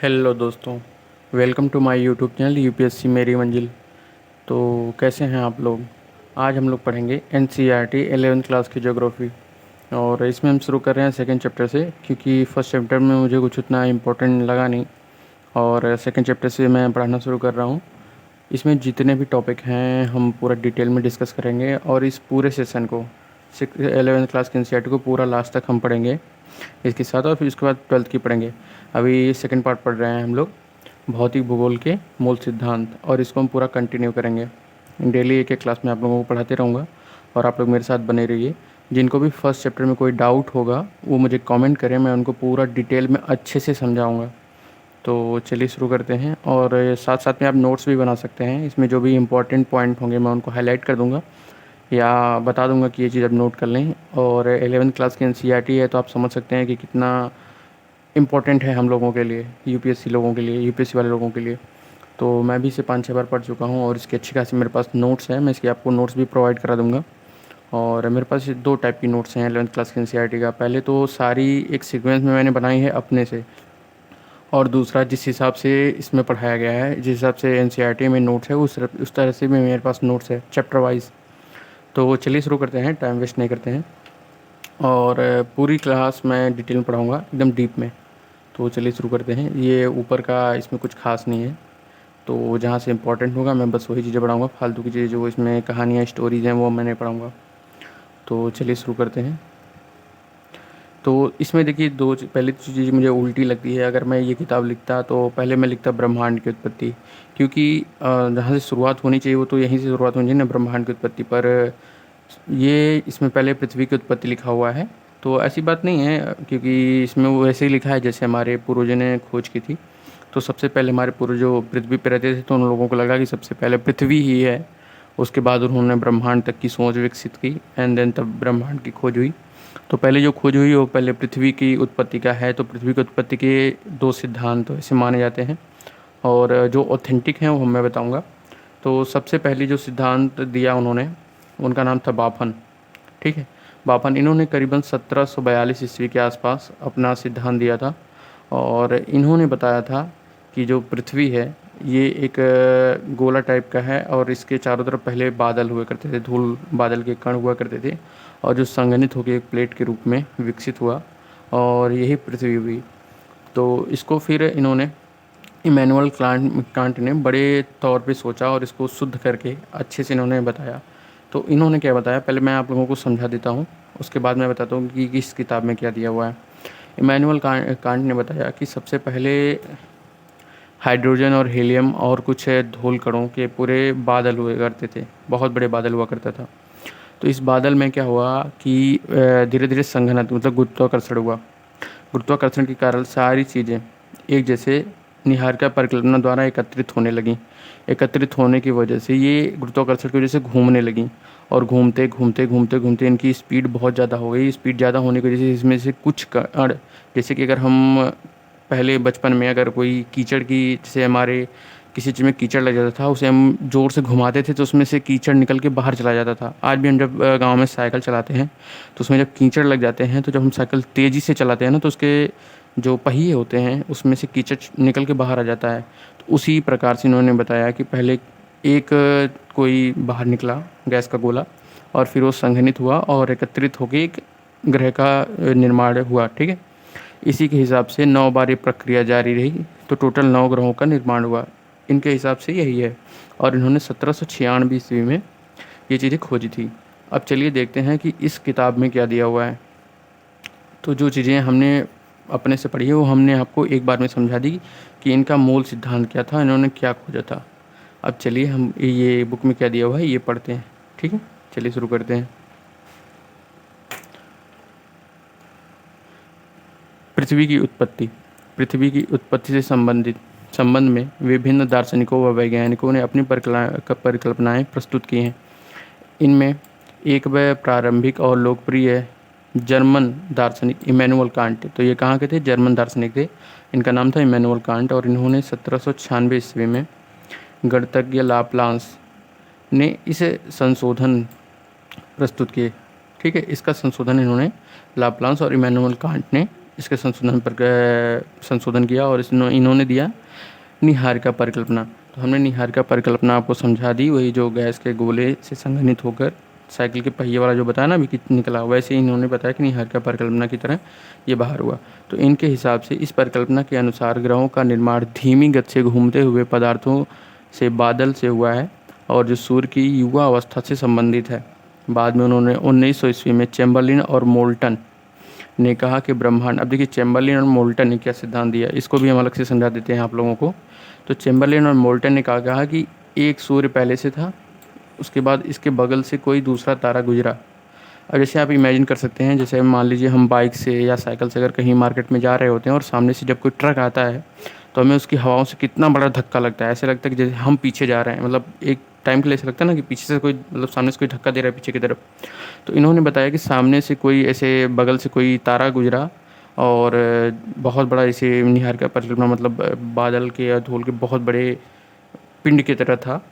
Hello दोस्तों। Welcome to my YouTube channel UPSC मेरी मंजिल। तो कैसे हैं आप लोग। आज हम लोग पढ़ेंगे एनसीईआरटी 11th क्लास की ज्योग्राफी। और इसमें हम शुरू कर रहे हैं सेकंड चैप्टर से, क्योंकि फर्स्ट चैप्टर में मुझे कुछ उतना इम्पोर्टेंट लगा नहीं। और सेकंड चैप्टर से मैं पढ़ना शुरू कर रहा हूँ। इसमें जितने भी टॉपिक हैं हम पूरा डिटेल में डिस्कस करेंगे, और इस पूरे सेशन को 11th क्लास की एनसीईआरटी को पूरा लास्ट तक हम पढ़ेंगे इसके साथ। और फिर उसके बाद 12th की पढ़ेंगे। अभी सेकंड पार्ट पढ़ रहे हैं हम लोग भौतिक भूगोल के मूल सिद्धांत, और इसको हम पूरा कंटिन्यू करेंगे। डेली एक एक क्लास में आप लोगों को पढ़ाते रहूँगा, और आप लोग मेरे साथ बने रहिए। जिनको भी फर्स्ट चैप्टर में कोई डाउट होगा वो मुझे कमेंट करें, मैं उनको पूरा डिटेल में अच्छे से समझाऊँगा। तो चलिए शुरू करते हैं। और साथ साथ में आप नोट्स भी बना सकते हैं। इसमें जो भी इम्पोर्टेंट पॉइंट होंगे मैं उनको हाईलाइट कर दूँगा, या बता दूंगा कि ये चीज़ आप नोट कर लें। और 11th क्लास की एनसीईआरटी है, तो आप समझ सकते हैं कि कितना इम्पोर्टेंट है हम लोगों के लिए, यूपीएससी लोगों के लिए, यूपीएससी वाले लोगों के लिए। तो मैं भी इसे 5-6 बार पढ़ चुका हूँ, और इसकी अच्छी खासी मेरे पास नोट्स हैं। मैं इसके आपको नोट्स भी प्रोवाइड करा दूंगा। और मेरे पास दो टाइप की नोट्स हैं 11th क्लास की एनसीईआरटी का। पहले तो सारी एक सीक्वेंस में मैंने बनाई है अपने से, और दूसरा जिस हिसाब से इसमें पढ़ाया गया है, जिस हिसाब से एनसीईआरटी में नोट्स है उस तरह से भी मेरे पास नोट्स है चैप्टर वाइज। तो चलिए शुरू करते हैं, टाइम वेस्ट नहीं करते हैं। और पूरी क्लास मैं डिटेल में पढ़ाऊँगा, एकदम डीप में। तो चलिए शुरू करते हैं। ये ऊपर का इसमें कुछ खास नहीं है, तो जहाँ से इम्पोर्टेंट होगा मैं बस वही चीज़ें पढ़ाऊँगा। फालतू की चीज़ें जो इसमें कहानियाँ स्टोरीज़ हैं वो मैं नहीं पढ़ाऊँगा। तो चलिए शुरू करते हैं। तो इसमें देखिए पहली तो चीज़ मुझे उल्टी लगती है। अगर मैं ये किताब लिखता तो पहले मैं लिखता ब्रह्मांड की उत्पत्ति, क्योंकि जहाँ से शुरुआत होनी चाहिए वो तो यहीं से शुरुआत होनी चाहिए ना, ब्रह्मांड की उत्पत्ति पर। ये इसमें पहले पृथ्वी की उत्पत्ति लिखा हुआ है। तो ऐसी बात नहीं है, क्योंकि इसमें वो वैसे ही लिखा है जैसे हमारे पूर्वजों ने खोज की थी। तो सबसे पहले हमारे पूर्वजों पृथ्वी पर रहते थे, तो उन लोगों को लगा कि सबसे पहले पृथ्वी ही है। उसके बाद उन्होंने ब्रह्मांड तक की सोच विकसित की, एंड देन तब ब्रह्मांड की खोज हुई। तो पहले जो खोज हुई वो पहले पृथ्वी की उत्पत्ति का है। तो पृथ्वी की उत्पत्ति के दो सिद्धांत ऐसे माने जाते हैं, और जो ऑथेंटिक हैं वो मैं बताऊंगा। तो सबसे पहले जो सिद्धांत दिया उन्होंने, उनका नाम था बाफन। ठीक है, बाफन। इन्होंने करीबन 1742 ईस्वी के आसपास अपना सिद्धांत दिया था। और इन्होंने बताया था कि जो पृथ्वी है ये एक गोला टाइप का है, और इसके चारों तरफ पहले बादल हुए करते थे, धूल बादल के कण हुआ करते थे, और जो संघनित होकर एक प्लेट के रूप में विकसित हुआ, और यही पृथ्वी हुई। तो इसको फिर इन्होंने इमैनुअल कांट ने बड़े तौर पे सोचा, और इसको शुद्ध करके अच्छे से इन्होंने बताया। तो इन्होंने क्या बताया पहले मैं आप लोगों को समझा देता हूँ, उसके बाद मैं बताता हूँ कि किस किताब में क्या दिया हुआ है। इमैनुअल कांट ने बताया कि सबसे पहले हाइड्रोजन और हीलियम और कुछ धूल कणों के पूरे बादल हुए करते थे, बहुत बड़े बादल हुआ करता था। तो इस बादल में क्या हुआ कि धीरे धीरे संघनन मतलब गुरुत्वाकर्षण हुआ। गुरुत्वाकर्षण के कारण सारी चीज़ें एक जैसे निहारिका परिकल्पना द्वारा एकत्रित होने लगी। एकत्रित होने की वजह से ये गुरुत्वाकर्षण की वजह से घूमने लगी, और घूमते घूमते घूमते घूमते इनकी स्पीड बहुत ज़्यादा हो गई। स्पीड ज़्यादा होने की वजह से इसमें से कुछ कण, जैसे कि अगर हम पहले बचपन में अगर कोई कीचड़ की, जैसे हमारे किसी चीज़ में कीचड़ लग जाता था, उसे हम ज़ोर से घुमाते थे तो उसमें से कीचड़ निकल के बाहर चला जाता था। आज भी हम जब गांव में साइकिल चलाते हैं तो उसमें जब कीचड़ लग जाते हैं, तो जब हम साइकिल तेज़ी से चलाते हैं ना, तो उसके जो पहिए होते हैं उसमें से कीचड़ निकल के बाहर आ जाता है। तो उसी प्रकार से इन्होंने बताया कि पहले एक कोई बाहर निकला गैस का गोला, और फिर वो संघनित हुआ और एकत्रित होकर एक ग्रह का निर्माण हुआ। ठीक है, इसी के हिसाब से 9 बार ये प्रक्रिया जारी रही, तो टोटल 9 ग्रहों का निर्माण हुआ। इनके हिसाब से यही है, और इन्होंने 1796 ईस्वी में ये चीज़ें खोजी थी। अब चलिए देखते हैं कि इस किताब में क्या दिया हुआ है। तो जो चीज़ें हमने अपने से पढ़ी है वो हमने आपको एक बार में समझा दी कि इनका मूल सिद्धांत क्या था, इन्होंने क्या खोजा था। अब चलिए हम ये बुक में क्या दिया हुआ है ये पढ़ते हैं। ठीक है, चलिए शुरू करते हैं। पृथ्वी की उत्पत्ति। पृथ्वी की उत्पत्ति से संबंध में विभिन्न दार्शनिकों व वैज्ञानिकों ने अपनी परिकल्पनाएं प्रस्तुत की हैं। इनमें एक व प्रारंभिक और लोकप्रिय जर्मन दार्शनिक इमैनुअल कांट। तो ये कहाँ के थे? जर्मन दार्शनिक थे। इनका नाम था इमैनुअल कांट, और इन्होंने 1796 ईस्वी में गणितज्ञ लाप्लास ने इसे संशोधन प्रस्तुत किए। ठीक है, इसका संशोधन इन्होंने लाप्लास और इमैनुअल कांट ने इसके संशोधन पर संशोधन किया और इन्होंने दिया निहारिका परिकल्पना। तो हमने निहारिका परिकल्पना आपको समझा दी, वही जो गैस के गोले से संघनित होकर साइकिल के पहिए वाला जो बताया ना अभी कितना निकला, वैसे ही इन्होंने बताया कि निहारिका परिकल्पना की तरह ये बाहर हुआ। तो इनके हिसाब से इस परिकल्पना के अनुसार ग्रहों का निर्माण धीमी गति से घूमते हुए पदार्थों से बादल से हुआ है और जो सूर्य की युवा अवस्था से संबंधित है। बाद में उन्होंने 1900 ईस्वी में चैम्बरलिन और मोल्टन ने कहा कि ब्रह्मांड, अब देखिए चैम्बरलिन और मोल्टन ने क्या सिद्धांत दिया, इसको भी हम अलग से समझा देते हैं आप लोगों को। तो चैम्बरलिन और मोल्टन ने कहा कि एक सूर्य पहले से था, उसके बाद इसके बगल से कोई दूसरा तारा गुजरा। अब जैसे आप इमेजिन कर सकते हैं, जैसे मान लीजिए हम बाइक से या साइकिल से अगर कहीं मार्केट में जा रहे होते हैं और सामने से जब कोई ट्रक आता है तो हमें उसकी हवाओं से कितना बड़ा धक्का लगता है, ऐसे लगता है कि जैसे हम पीछे जा रहे हैं, मतलब एक टाइम के लिए ऐसा लगता है ना कि पीछे से कोई, मतलब सामने से कोई धक्का दे रहा है पीछे की तरफ। तो इन्होंने बताया कि सामने से कोई ऐसे बगल से कोई तारा गुजरा और बहुत बड़ा ऐसे निहारिका परिकल्पना, मतलब बादल के या धूल के बहुत बड़े पिंड की तरह था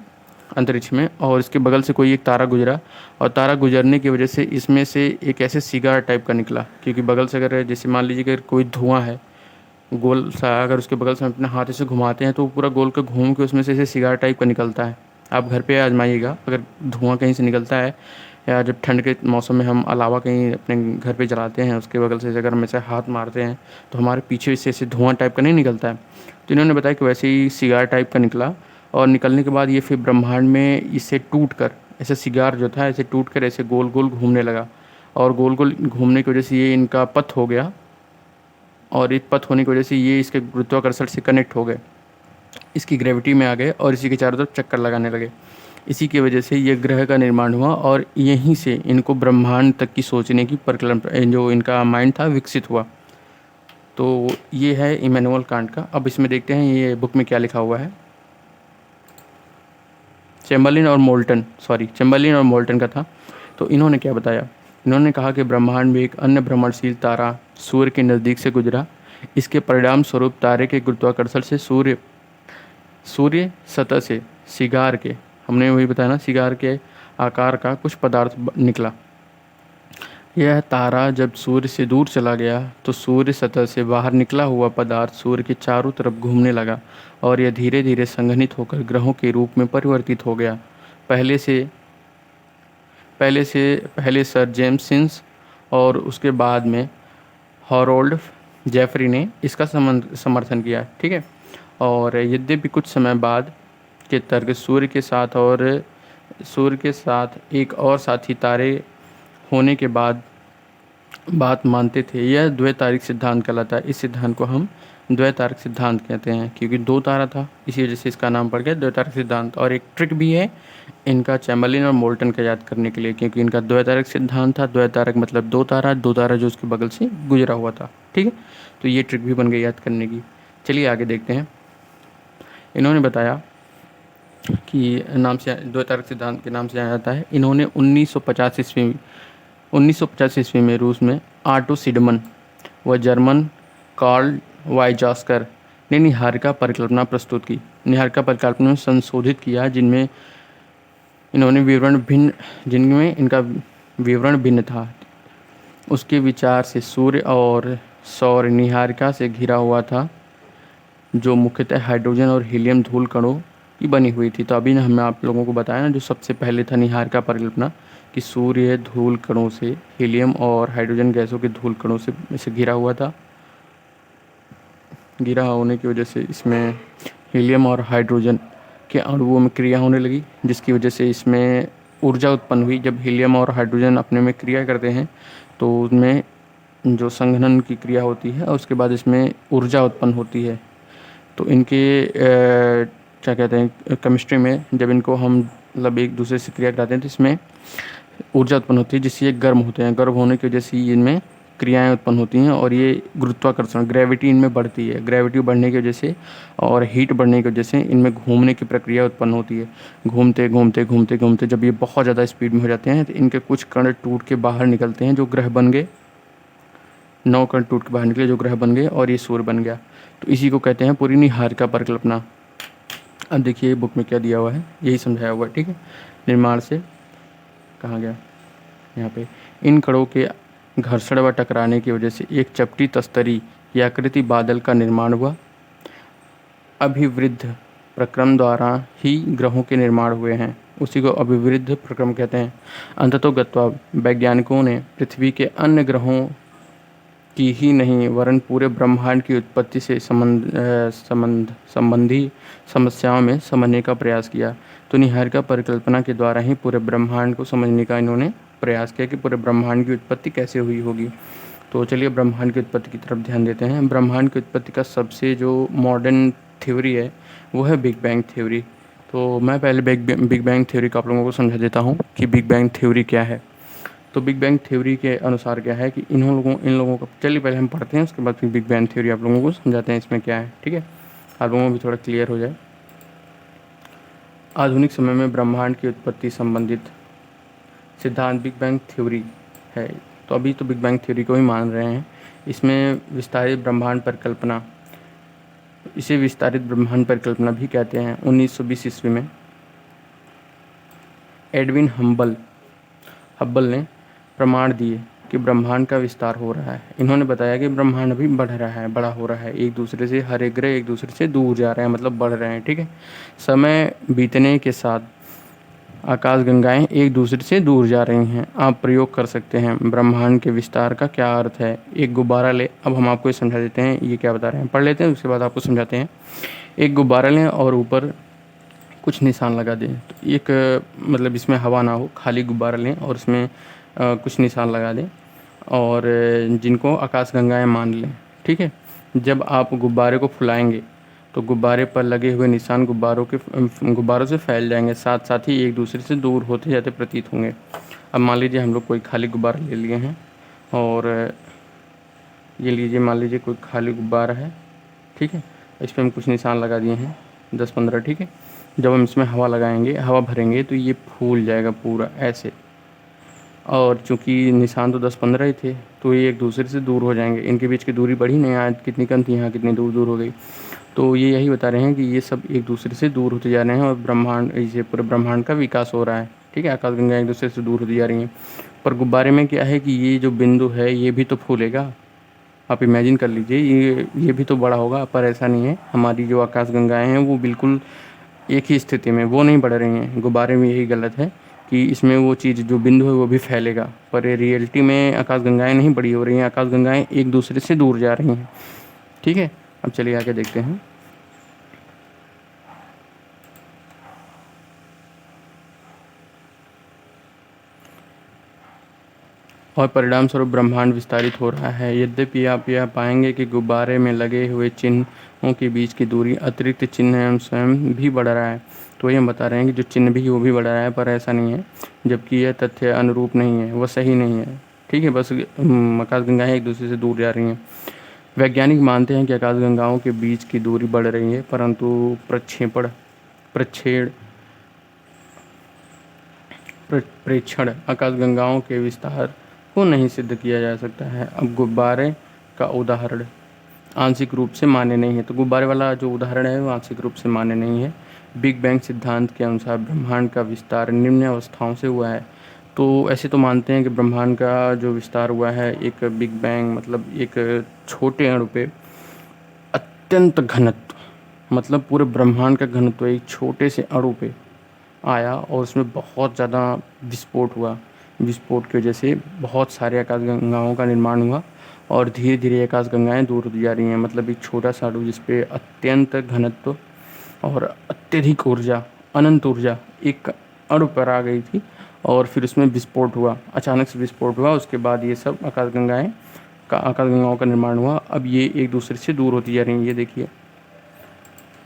अंतरिक्ष में, और इसके बगल से कोई एक तारा गुजरा और तारा गुजरने की वजह से इसमें से एक ऐसे सिगार टाइप का निकला, क्योंकि बगल से अगर जैसे मान लीजिए कि अगर कोई धुआं है गोल सा, अगर उसके बगल से हम अपने हाथ से घुमाते हैं तो पूरा गोल का घूम के उसमें से ऐसे सिगार टाइप का निकलता है। आप घर पे आजमाइएगा, अगर धुआं कहीं से निकलता है या जब ठंड के मौसम में हम अलावा कहीं अपने घर पे जलाते हैं, उसके बगल से अगर हम ऐसे हाथ मारते हैं तो हमारे पीछे से ऐसे धुआं टाइप का नहीं निकलता है। तो इन्होंने बताया कि वैसे ही सिगार टाइप का निकला और निकलने के बाद ये फिर ब्रह्मांड में इसे टूट कर, ऐसे सिगार जो था ऐसे टूट कर ऐसे गोल गोल घूमने लगा और गोल गोल घूमने की वजह से ये इनका पथ हो गया और इस पथ होने की वजह से ये इसके गुरुत्वाकर्षण से कनेक्ट हो गए, इसकी ग्रेविटी में आ गए और इसी के चारों तरफ चक्कर लगाने लगे। इसी की वजह से ये ग्रह का निर्माण हुआ और यहीं से इनको ब्रह्मांड तक की सोचने की परिकल्पना, जो इनका माइंड था, विकसित हुआ। तो ये है इमैनुअल कांट का। अब इसमें देखते हैं ये बुक में क्या लिखा हुआ है। चैम्बरलिन और मोल्टन का था। तो इन्होंने क्या बताया, इन्होंने कहा कि ब्रह्मांड में एक अन्य भ्रमणशील तारा सूर्य के नज़दीक से गुजरा। इसके परिणाम स्वरूप तारे के गुरुत्वाकर्षण से सूर्य सूर्य सतह से सिगार के, हमने वही बताया ना, सिगार के आकार का कुछ पदार्थ निकला। यह तारा जब सूर्य से दूर चला गया तो सूर्य सतह से बाहर निकला हुआ पदार्थ सूर्य के चारों तरफ घूमने लगा और यह धीरे धीरे संघनित होकर ग्रहों के रूप में परिवर्तित हो गया। पहले से पहले सर जेम्स सिंस और उसके बाद में हॉरोल्ड जेफरी ने इसका समर्थन किया, ठीक है। और यद्यपि कुछ समय बाद के तर्क सूर्य के साथ एक और साथी तारे होने के बाद बात मानते थे, यह द्वैतारिक सिद्धांत कहलाता है। इस सिद्धांत को हम द्वैतारिक सिद्धांत कहते हैं क्योंकि दो तारा था, इसी वजह से इसका नाम पड़ गया द्वैतारिक सिद्धांत। और एक ट्रिक भी है इनका चैम्बरलिन और मोल्टन का याद करने के लिए, क्योंकि इनका द्वैतारिक सिद्धांत था। द्वैतारिक मतलब दो तारा जो उसके बगल से गुजरा हुआ था, ठीक है। तो ये ट्रिक भी बन गई याद करने की। चलिए आगे देखते हैं। इन्होंने बताया कि नाम से द्वैतारिक सिद्धांत के नाम से जाना जाता है। इन्होंने 1950 ईस्वी में रूस में आर्टो सिडमन व जर्मन कार्ल वाइजास्कर ने निहारिका परिकल्पना प्रस्तुत की। निहारिका परिकल्पना में संशोधित किया जिनमें इनका विवरण भिन्न था। उसके विचार से सूर्य और सौर निहारिका से घिरा हुआ था जो मुख्यतः हाइड्रोजन और हीलियम धूल कणों की बनी हुई थी। तो अभी ना हमने आप लोगों को बताया ना, जो सबसे पहले था निहारिका परिकल्पना कि सूर्य धूल कणों से, हीलियम और हाइड्रोजन गैसों के धूल कणों से घिरा हुआ था। घिरा होने की वजह से इसमें हीलियम और हाइड्रोजन के अणुओं में क्रिया होने लगी, जिसकी वजह से इसमें ऊर्जा उत्पन्न हुई। जब हीलियम और हाइड्रोजन अपने में क्रिया करते हैं तो उसमें जो संघनन की क्रिया होती है और उसके बाद इसमें ऊर्जा उत्पन्न होती है। तो इनके क्या कहते हैं, केमिस्ट्री में जब इनको हम मतलब एक दूसरे से क्रिया कराते हैं तो इसमें ऊर्जा उत्पन्न होती है जिससे ये गर्म होते हैं। गर्म होने की वजह से इनमें क्रियाएं उत्पन्न होती हैं और ये गुरुत्वाकर्षण, ग्रेविटी इनमें बढ़ती है। ग्रेविटी बढ़ने की वजह से और हीट बढ़ने की वजह से इनमें घूमने की प्रक्रिया उत्पन्न होती है। घूमते घूमते घूमते घूमते जब ये बहुत ज़्यादा स्पीड में हो जाते हैं तो इनके कुछ कण टूट के बाहर निकलते हैं जो ग्रह बन गए। 9 कण टूट के बाहर निकले जो ग्रह बन गए और ये सूर्य बन गया। तो इसी को कहते हैं पूरी निहारिका परिकल्पना। अब देखिए बुक में क्या दिया हुआ है, यही समझाया हुआ है, ठीक है। निर्माण से कहाँ गया, यहाँ पे इन कणों के घर्षण व टकराने की वजह से एक चपटी तस्तरी या आकृति बादल का निर्माण हुआ। अभिवृद्ध प्रक्रम द्वारा ही ग्रहों के निर्माण हुए हैं, उसी को अभिवृद्ध प्रक्रम कहते हैं। अंततोगत्वा वैज्ञानिकों ने पृथ्वी के अन्य ग्रहों की ही नहीं वरन पूरे ब्रह्मांड की उत्पत्ति से संबंधी समस्याओं में समझने का प्रयास किया। तो निहारिका परिकल्पना के द्वारा ही पूरे ब्रह्मांड को समझने का इन्होंने प्रयास किया कि पूरे ब्रह्मांड की उत्पत्ति कैसे हुई होगी। तो चलिए ब्रह्मांड की उत्पत्ति की तरफ ध्यान देते हैं। ब्रह्मांड की उत्पत्ति का सबसे जो मॉडर्न थ्योरी है वो है बिग बैंग थ्योरी। तो मैं पहले बिग बैंग थ्योरी को आप लोगों को समझा देता हूँ कि बिग बैंग थ्योरी क्या है। तो बिग बैंग थ्योरी के अनुसार क्या है कि इन लोगों का, चलिए पहले हम पढ़ते हैं, उसके बाद फिर बिग बैंग थ्योरी आप लोगों को समझाते हैं इसमें क्या है, ठीक है, आप लोगों को भी थोड़ा क्लियर हो जाए। आधुनिक समय में ब्रह्मांड की उत्पत्ति संबंधित सिद्धांत बिग बैंग थ्योरी है। तो अभी तो बिग बैंग थ्योरी को ही मान रहे हैं। इसमें विस्तारित ब्रह्मांड परिकल्पना, इसे विस्तारित ब्रह्मांड परिकल्पना भी कहते हैं। 1920 ईस्वी में एडविन हब्बल ने प्रमाण दिए कि ब्रह्मांड का विस्तार हो रहा है। इन्होंने बताया कि ब्रह्मांड अभी बड़ा हो रहा है, एक दूसरे से, हर एक ग्रह एक दूसरे से दूर जा रहे हैं, मतलब बढ़ रहे हैं, ठीक है। समय बीतने के साथ आकाशगंगाएं एक दूसरे से दूर जा रही हैं। आप प्रयोग कर सकते हैं ब्रह्मांड के विस्तार का क्या अर्थ है। एक गुब्बारा ले, अब हम आपको ये समझा देते हैं ये क्या बता रहे हैं, पढ़ लेते हैं उसके बाद आपको समझाते हैं। एक गुब्बारा लें और ऊपर कुछ निशान लगा दें। तो एक मतलब इसमें हवा ना हो, खाली गुब्बारा लें और उसमें कुछ निशान लगा दें और जिनको आकाशगंगाएं मान लें, ठीक है। जब आप गुब्बारे को फुलाएंगे तो गुब्बारे पर लगे हुए निशान गुब्बारों से फैल जाएंगे, साथ साथ ही एक दूसरे से दूर होते जाते प्रतीत होंगे। अब मान लीजिए हम लोग कोई खाली गुब्बारा ले लिए हैं और ये लीजिए, मान लीजिए कोई खाली गुब्बारा है, ठीक है, इस पर हम कुछ निशान लगा दिए हैं 10-15, ठीक है। जब हम इसमें हवा लगाएंगे, हवा भरेंगे तो ये फूल जाएगा पूरा ऐसे, और चूंकि निशान तो 10-15 ही थे तो ये एक दूसरे से दूर हो जाएंगे। इनके बीच की दूरी बढ़ी नहीं, आज कितनी कम थी, यहाँ कितनी दूर दूर हो गई। तो ये यही बता रहे हैं कि ये सब एक दूसरे से दूर होते जा रहे हैं और ब्रह्मांड, इसे पूरे ब्रह्मांड का विकास हो रहा है, ठीक है। आकाशगंगा एक दूसरे से दूर होती जा रही हैं। पर गुब्बारे में क्या है कि ये जो बिंदु है ये भी तो फूलेगा। आप इमेजिन कर लीजिए, ये भी तो बड़ा होगा, पर ऐसा नहीं है। हमारी जो आकाशगंगाएं हैं वो बिल्कुल एक ही स्थिति में, वो नहीं बढ़ रही हैं। गुब्बारे में यही गलत है कि इसमें वो चीज़ जो बिंदु है वो भी फैलेगा, पर रियलिटी में आकाशगंगाएं नहीं बड़ी हो रही हैं, आकाशगंगाएं एक दूसरे से दूर जा रही हैं, ठीक है। अब चलिए आगे देखते हैं। और परिणाम स्वरूप ब्रह्मांड विस्तारित हो रहा है। यद्यपि आप यह पाएंगे कि गुब्बारे में लगे हुए चिन्हों के बीच की दूरी अतिरिक्त चिन्ह स्वयं भी बढ़ रहा है। तो ये बता रहे हैं कि जो चिन्ह भी वो भी बढ़ रहा है, पर ऐसा नहीं है, जबकि यह तथ्य अनुरूप नहीं है, वह सही नहीं है, ठीक है। बस आकाशगंगाएं एक दूसरे से दूर जा रही हैं। वैज्ञानिक मानते हैं कि आकाशगंगाओं के बीच की दूरी बढ़ रही है, परंतु प्रेक्षण आकाशगंगाओं के विस्तार को नहीं सिद्ध किया जा सकता है। अब गुब्बारे का उदाहरण आंशिक रूप से मान्य नहीं है। तो गुब्बारे वाला जो उदाहरण है वो आंशिक रूप से मान्य नहीं है। बिग बैंग सिद्धांत के अनुसार ब्रह्मांड का विस्तार निम्न अवस्थाओं से हुआ है। तो ऐसे तो मानते हैं कि ब्रह्मांड का जो विस्तार हुआ है एक बिग बैंग, मतलब एक छोटे अणु पे अत्यंत घनत्व, मतलब पूरे ब्रह्मांड का घनत्व एक छोटे से अणु पे आया और उसमें बहुत ज़्यादा विस्फोट हुआ। विस्फोट की वजह से बहुत सारे आकाशगंगाओं का निर्माण हुआ और धीरे धीरे आकाशगंगाएं दूर होती जा रही हैं। मतलब एक छोटा सा अणु जिसपे अत्यंत घनत्व और अत्यधिक ऊर्जा, अनंत ऊर्जा एक अणु पर आ गई थी और फिर उसमें विस्फोट हुआ, अचानक से विस्फोट हुआ। उसके बाद ये सब आकाशगंगाओं का निर्माण हुआ। अब ये एक दूसरे से दूर होती जा रही हैं। ये देखिए,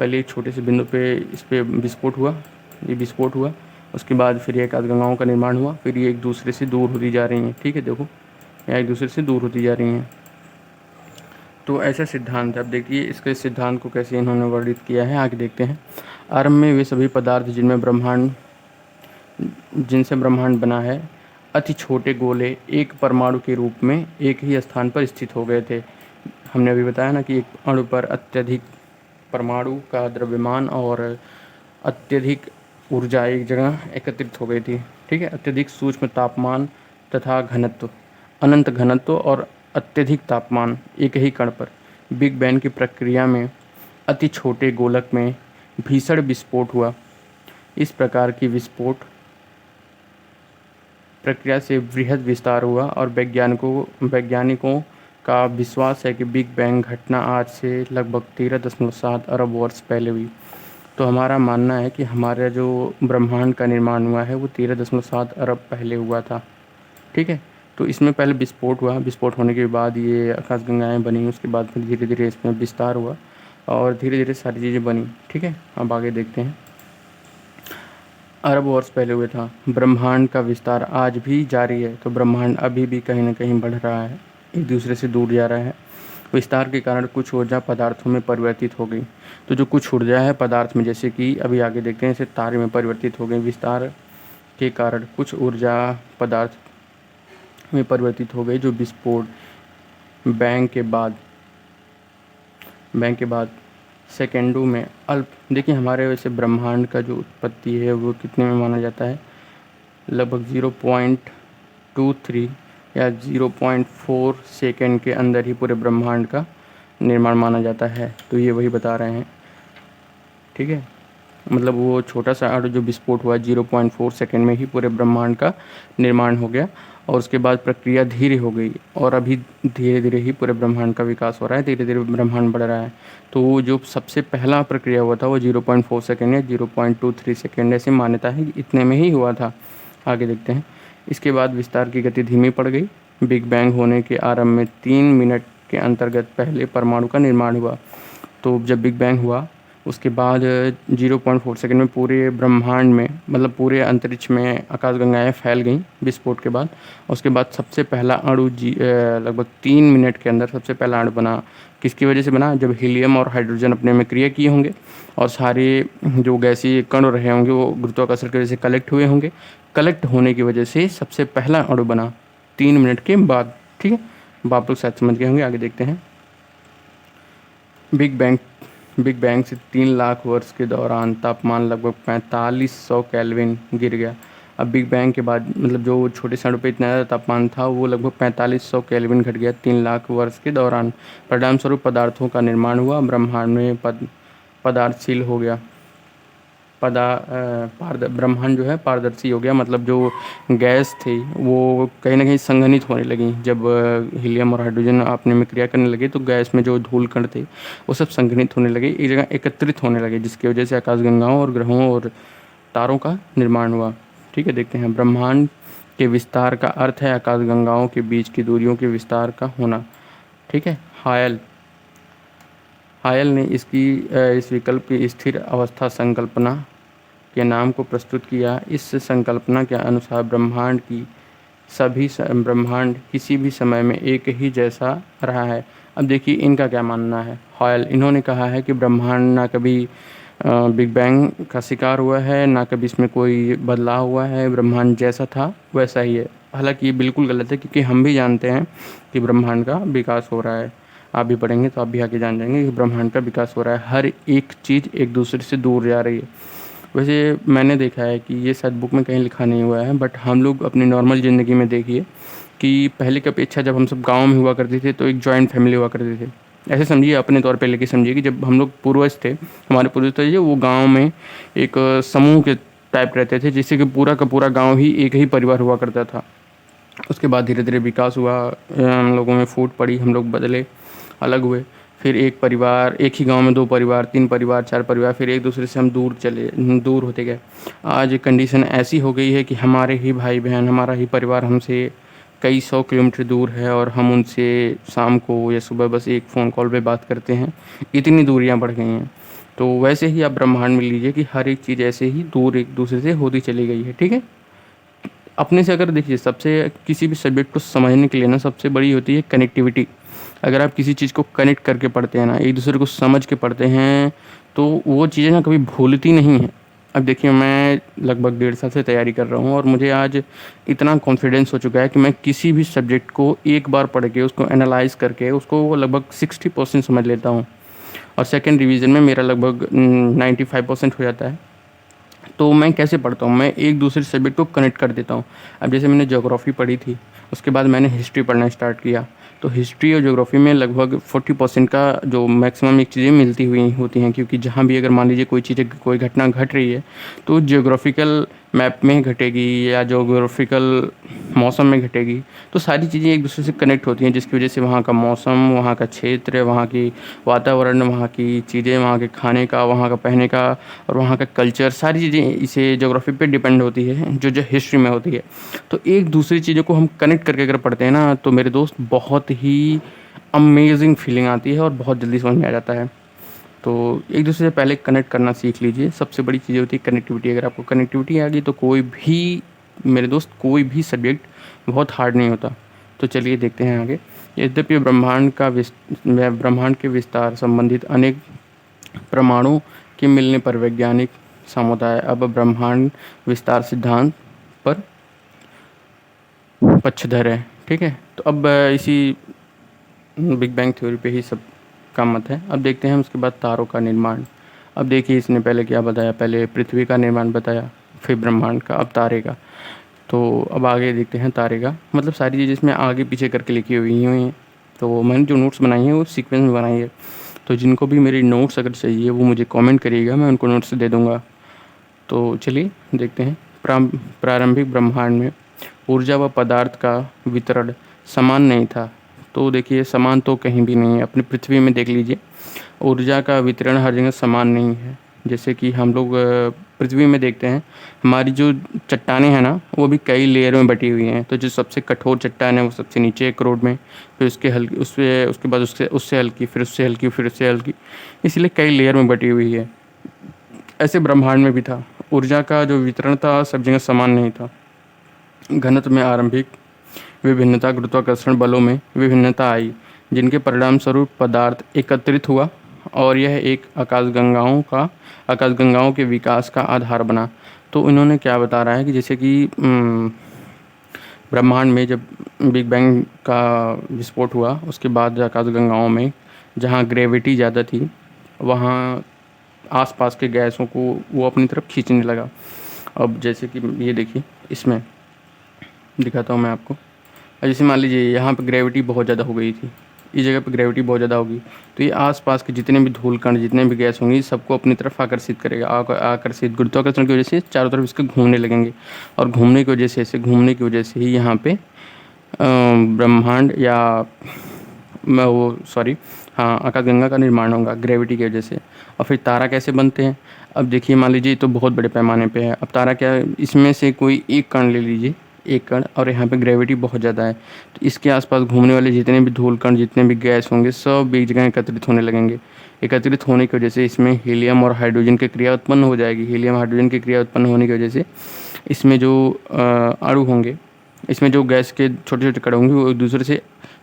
पहले एक छोटे से बिंदु पे इस पर विस्फोट हुआ, ये विस्फोट हुआ, उसके बाद फिर ये आकाशगंगाओं का निर्माण हुआ, फिर ये एक दूसरे से दूर होती जा रही हैं, ठीक है। देखो यहाँ एक दूसरे से दूर होती जा रही हैं। तो ऐसा सिद्धांत है। अब देखिए इसके सिद्धांत को कैसे इन्होंने वर्णित किया है, आगे देखते हैं। आरंभ में वे सभी पदार्थ जिनसे ब्रह्मांड बना है अति छोटे गोले एक परमाणु के रूप में एक ही स्थान पर स्थित हो गए थे। हमने अभी बताया ना कि एक अणु पर अत्यधिक परमाणु का द्रव्यमान और अत्यधिक ऊर्जा एक जगह एकत्रित हो गई थी, ठीक है। अत्यधिक सूक्ष्म तापमान तथा घनत्व अनंत घनत्व और अत्यधिक तापमान एक ही कण पर बिग बैंग की प्रक्रिया में अति छोटे गोलक में भीषण विस्फोट हुआ। इस प्रकार की विस्फोट प्रक्रिया से वृहद विस्तार हुआ और वैज्ञानिकों का विश्वास है कि बिग बैंग घटना आज से लगभग 13.7 अरब वर्ष पहले हुई। तो हमारा मानना है कि हमारा जो ब्रह्मांड का निर्माण हुआ है वो 13.7 अरब पहले हुआ था। ठीक है, तो इसमें पहले विस्फोट हुआ, विस्फोट होने के बाद ये आकाशगंगाएं बनी, उसके बाद फिर धीरे धीरे इसमें विस्तार हुआ और धीरे धीरे सारी चीज़ें बनी। ठीक है, अब आगे देखते हैं। अरब वर्ष पहले हुए था। ब्रह्मांड का विस्तार आज भी जारी है, तो ब्रह्मांड अभी भी कहीं ना कहीं बढ़ रहा है, एक दूसरे से दूर जा रहा है। विस्तार के कारण कुछ ऊर्जा पदार्थों में परिवर्तित हो गई। तो जो कुछ ऊर्जा है पदार्थ में, जैसे कि अभी आगे देखते हैं, जैसे तारे में परिवर्तित हो गई। विस्तार के कारण कुछ ऊर्जा पदार्थ में परिवर्तित हो गई, जो विस्फोट बैंग के बाद सेकेंडों में अल्प। देखिए हमारे वैसे ब्रह्मांड का जो उत्पत्ति है वो कितने में माना जाता है, लगभग 0.23 या 0.4 सेकेंड के अंदर ही पूरे ब्रह्मांड का निर्माण माना जाता है। तो ये वही बता रहे हैं। ठीक है, मतलब वो छोटा सा अणु जो विस्फोट हुआ 0.4 सेकेंड में ही पूरे ब्रह्मांड का निर्माण हो गया और उसके बाद प्रक्रिया धीरे हो गई और अभी धीरे धीरे ही पूरे ब्रह्मांड का विकास हो रहा है, धीरे धीरे ब्रह्मांड बढ़ रहा है। तो वो जो सबसे पहला प्रक्रिया हुआ था वो 0.4 सेकेंड या 0.23 सेकेंड ऐसी मान्यता है, इतने में ही हुआ था। आगे देखते हैं। इसके बाद विस्तार की गति धीमी पड़ गई। बिग बैंग होने के आरंभ में 3 मिनट के अंतर्गत पहले परमाणु का निर्माण हुआ। तो जब बिग बैंग हुआ उसके बाद 0.4 सेकेंड में पूरे ब्रह्मांड में, मतलब पूरे अंतरिक्ष में आकाशगंगाएं फैल गईं विस्फोट के बाद। उसके बाद सबसे पहला अणु लगभग 3 मिनट के अंदर सबसे पहला अणु बना। किसकी वजह से बना, जब हीलियम और हाइड्रोजन अपने में क्रिया किए होंगे और सारे जो गैसीय कण रहे होंगे वो गुरुत्वाकर्षण की वजह से कलेक्ट हुए होंगे। कलेक्ट होने की वजह से सबसे पहला अणु बना 3 मिनट के बाद। ठीक है, आप लोग शायद समझ गए होंगे। आगे देखते हैं। बिग बैंग से 3 लाख वर्ष के दौरान तापमान लगभग 4500 केल्विन गिर गया। अब बिग बैंग के बाद मतलब जो छोटे से अणु पे इतना ज़्यादा तापमान था वो लगभग 4500 केल्विन घट गया 3 लाख वर्ष के दौरान। परिणाम स्वरूप पदार्थों का निर्माण हुआ। ब्रह्मांड में पदार्थशील हो गया। ब्रह्मांड जो है पारदर्शी हो गया, मतलब जो गैस थी वो कहीं ना कहीं संघनित होने लगी। जब हीलियम और हाइड्रोजन आपने में क्रिया करने लगे तो गैस में जो धूल कण थे वो सब संघनित होने लगे, एक जगह एकत्रित होने लगे, जिसकी वजह से आकाशगंगाओं और ग्रहों और तारों का निर्माण हुआ। ठीक है, देखते हैं। ब्रह्मांड के विस्तार का अर्थ है आकाशगंगाओं के बीच की दूरियों के विस्तार का होना। ठीक है, हायल ने इस विकल्प की स्थिर अवस्था संकल्पना के नाम को प्रस्तुत किया। इस संकल्पना के अनुसार ब्रह्मांड किसी भी समय में एक ही जैसा रहा है। अब देखिए इनका क्या मानना है। हॉयल इन्होंने कहा है कि ब्रह्मांड ना कभी बिग बैंग का शिकार हुआ है, ना कभी इसमें कोई बदलाव हुआ है, ब्रह्मांड जैसा था वैसा ही है। हालांकि ये बिल्कुल गलत है, क्योंकि हम भी जानते हैं कि ब्रह्मांड का विकास हो रहा है। आप भी पढ़ेंगे तो आप भी आगे जान जाएंगे कि ब्रह्मांड का विकास हो रहा है। हर एक चीज़ एक दूसरे से दूर जा रही है। वैसे मैंने देखा है कि ये शायद बुक में कहीं लिखा नहीं हुआ है, बट हम लोग अपनी नॉर्मल ज़िंदगी में देखिए कि पहले की अपेक्षा जब हम सब गांव में हुआ करते थे तो एक जॉइंट फैमिली हुआ करते थे। ऐसे समझिए, अपने तौर पे लेके समझिए कि जब हम लोग पूर्वज थे, हमारे पूर्वज थे जो वो गांव में एक समूह के टाइप रहते थे, जिससे कि पूरा का पूरा गांव ही एक ही परिवार हुआ करता था। उसके बाद धीरे धीरे विकास हुआ, हम लोगों में फूट पड़ी, हम लोग बदले, अलग हुए। फिर एक परिवार, एक ही गांव में 2 परिवार, 3 परिवार, 4 परिवार, फिर एक दूसरे से हम दूर होते गए। आज कंडीशन ऐसी हो गई है कि हमारे ही भाई बहन, हमारा ही परिवार हमसे कई 100 किलोमीटर दूर है और हम उनसे शाम को या सुबह बस एक फ़ोन कॉल पे बात करते हैं। इतनी दूरियां बढ़ गई हैं। तो वैसे ही आप ब्रह्मांड में लीजिए कि हर एक चीज़ ऐसे ही दूर एक दूसरे से होती चली गई है। ठीक है, अपने से अगर देखिए, सबसे किसी भी सब्जेक्ट को समझने के लिए ना सबसे बड़ी होती है कनेक्टिविटी। अगर आप किसी चीज़ को कनेक्ट करके पढ़ते हैं ना, एक दूसरे को समझ के पढ़ते हैं, तो वो चीज़ें ना कभी भूलती नहीं हैं। अब देखिए मैं लगभग 1.5 साल से तैयारी कर रहा हूँ और मुझे आज इतना कॉन्फिडेंस हो चुका है कि मैं किसी भी सब्जेक्ट को एक बार पढ़ के उसको एनालाइज करके उसको लगभग 60% समझ लेता हूँ और सेकेंड रिवीजन में मेरा लगभग 95% हो जाता है। तो मैं कैसे पढ़ता हूँ, मैं एक दूसरे सब्जेक्ट को कनेक्ट कर देता हूँ। अब जैसे मैंने ज्योग्राफी पढ़ी थी, उसके बाद मैंने हिस्ट्री पढ़ना स्टार्ट किया। तो हिस्ट्री और ज्योग्राफी में लगभग 40% का जो मैक्सिमम एक चीज़ें मिलती हुई होती हैं, क्योंकि जहाँ भी अगर मान लीजिए कोई चीज़ कोई घटना घट रही है तो ज्योग्राफिकल मैप में घटेगी या ज्योग्राफिकल मौसम में घटेगी। तो सारी चीज़ें एक दूसरे से कनेक्ट होती हैं, जिसकी वजह से वहाँ का मौसम, वहाँ का क्षेत्र, वहाँ की वातावरण, वहाँ की चीज़ें, वहाँ के खाने का, वहाँ का पहनने का और वहाँ का कल्चर, सारी चीज़ें इसे ज्योग्राफी पे डिपेंड होती है, जो जो हिस्ट्री में होती है। तो एक दूसरी चीज़ों को हम कनेक्ट करके अगर पढ़ते हैं ना, तो मेरे दोस्त बहुत ही अमेजिंग फीलिंग आती है और बहुत जल्दी समझ में आ जाता है। तो एक दूसरे से पहले कनेक्ट करना सीख लीजिए। सबसे बड़ी चीज़ होती है कनेक्टिविटी। अगर आपको कनेक्टिविटी आ गई तो कोई भी, मेरे दोस्त, कोई भी सब्जेक्ट बहुत हार्ड नहीं होता। तो चलिए देखते हैं आगे। यद्यपि ब्रह्मांड के विस्तार संबंधित अनेक प्रमाणों के मिलने पर वैज्ञानिक समुदाय अब ब्रह्मांड विस्तार सिद्धांत पर पक्षधर है। ठीक है, तो अब इसी बिग बैंग थ्योरी पे ही सब का मत है। अब देखते हैं उसके बाद तारों का निर्माण। अब देखिए इसने पहले क्या बताया, पहले पृथ्वी का निर्माण बताया, फिर ब्रह्मांड का, अब तारे का। तो अब आगे देखते हैं तारे का, मतलब सारी चीज़ें इसमें आगे पीछे करके लिखी हुई हैं। तो मैंने जो नोट्स बनाई हैं वो सीक्वेंस में बनाई है। तो जिनको भी मेरी नोट्स अगर चाहिए वो मुझे कमेंट करिएगा, मैं उनको नोट्स दे दूँगा। तो चलिए देखते हैं। प्रारंभिक ब्रह्मांड में ऊर्जा व पदार्थ का वितरण समान नहीं था। तो देखिए समान तो कहीं भी नहीं है, अपनी पृथ्वी में देख लीजिए, ऊर्जा का वितरण हर जगह समान नहीं है। जैसे कि हम लोग पृथ्वी में देखते हैं, हमारी जो चट्टानें हैं ना, वो भी कई लेयर में बटी हुई हैं। तो जो सबसे कठोर चट्टान है वो सबसे नीचे एक करोड़ में, फिर उसके हल्की, उससे उसके बाद उससे उससे हल्की, फिर उससे हल्की, फिर उससे हल्की, इसलिए कई लेयर में बटी हुई है। ऐसे ब्रह्मांड में भी था, ऊर्जा का जो वितरण था सब जगह समान नहीं था। घनत्व में आरंभिक विभिन्नता, गुरुत्वाकर्षण बलों में विभिन्नता आई, जिनके परिणाम स्वरूप पदार्थ एकत्रित हुआ और यह एक आकाशगंगाओं के विकास का आधार बना। तो इन्होंने क्या बता रहा है कि जैसे कि ब्रह्मांड में जब बिग बैंग का विस्फोट हुआ, उसके बाद आकाशगंगाओं में जहाँ ग्रेविटी ज़्यादा थी, वहाँ आसपास के गैसों को वो अपनी तरफ खींचने लगा। अब जैसे कि ये देखिए, इसमें दिखाता हूँ मैं आपको। अब जैसे मान लीजिए यहाँ पे ग्रेविटी बहुत ज़्यादा हो गई थी, इस जगह पे ग्रेविटी बहुत ज़्यादा होगी, तो ये आसपास के जितने भी धूल कण, जितने भी गैस होंगी, सबको अपनी तरफ आकर्षित करेगा। आकर्षित गुरुत्वाकर्षण की वजह से चारों तरफ इसके घूमने लगेंगे, और घूमने की वजह से, ऐसे घूमने की वजह से ही यहाँ पे ब्रह्मांड या मैं वो सॉरी हाँ, आकाशगंगा का निर्माण होगा ग्रेविटी की वजह से। और फिर तारा कैसे बनते हैं? अब देखिए मान लीजिए तो बहुत बड़े पैमाने पे है। अब तारा क्या है, इसमें से कोई एक कण ले लीजिए, एक कण, और यहाँ पे ग्रेविटी बहुत ज़्यादा है, तो इसके आसपास घूमने वाले जितने भी धूल कण, जितने भी गैस होंगे, सब एक जगह एकत्रित होने लगेंगे। एकत्रित होने की वजह से इसमें हीलियम और हाइड्रोजन की क्रिया उत्पन्न हो जाएगी। हीलियम हाइड्रोजन की क्रिया उत्पन्न होने की वजह से इसमें जो अणु होंगे, इसमें जो गैस के छोटे छोटे कण होंगे, वो एक दूसरे से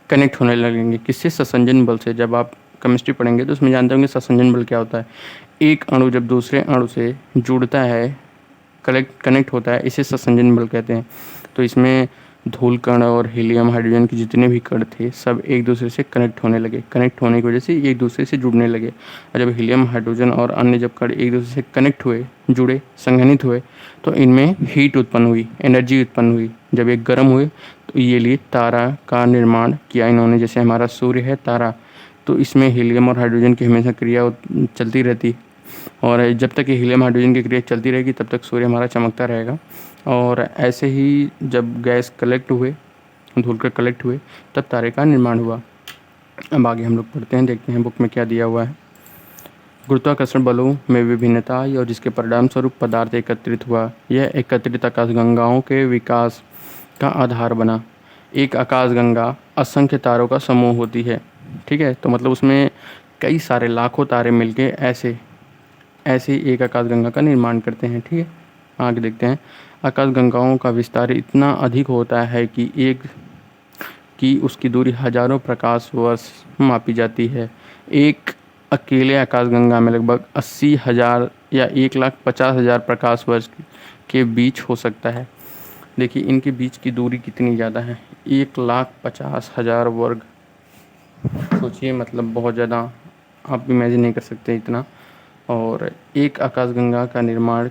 कनेक्ट होने लगेंगे। किससे? ससंजन बल से। जब आप केमिस्ट्री पढ़ेंगे तो उसमें जानते होंगे ससंजन बल क्या होता है। एक अणु जब दूसरे अणु से जुड़ता है, कनेक्ट होता है, इसे ससंजन बल कहते हैं। तो इसमें धूल कण और हीलियम हाइड्रोजन के जितने भी कण थे, सब एक दूसरे से कनेक्ट होने लगे। कनेक्ट होने की वजह से एक दूसरे से जुड़ने लगे, और जब हीलियम हाइड्रोजन और अन्य जब कण एक दूसरे से कनेक्ट हुए, जुड़े, संघनित हुए, तो इनमें हीट उत्पन्न हुई, एनर्जी उत्पन्न हुई। जब एक गर्म हुए तो ये लिए तारा का निर्माण किया इन्होंने। जैसे हमारा सूर्य है तारा, तो इसमें हीलियम और हाइड्रोजन की हमेशा क्रिया चलती रहती, और जब तक ये हीलियम हाइड्रोजन की क्रिया चलती रहेगी तब तक सूर्य हमारा चमकता रहेगा। और ऐसे ही जब गैस कलेक्ट हुए, धूलकण कलेक्ट हुए, तब तारे का निर्माण हुआ। अब आगे हम लोग पढ़ते हैं, देखते हैं बुक में क्या दिया हुआ है। गुरुत्वाकर्षण बलों में विभिन्नता आई और जिसके परिणाम स्वरूप पदार्थ एकत्रित हुआ। यह एकत्रित आकाशगंगाओं के विकास का आधार बना। एक आकाशगंगा असंख्य तारों का समूह होती है। ठीक है, तो मतलब उसमें कई सारे लाखों तारे मिलके ऐसे ऐसे एक आकाशगंगा का निर्माण करते हैं। ठीक है, आगे देखते हैं। आकाशगंगाओं का विस्तार इतना अधिक होता है कि उसकी दूरी हजारों प्रकाश वर्ष मापी जाती है। एक अकेले आकाशगंगा में लगभग 80,000 या 1,50,000 प्रकाश वर्ष के बीच हो सकता है। देखिए इनके बीच की दूरी कितनी ज़्यादा है, 1,50,000 वर्ग। सोचिए, मतलब बहुत ज़्यादा, आप इमेजिन नहीं कर सकते इतना। और एक आकाशगंगा का निर्माण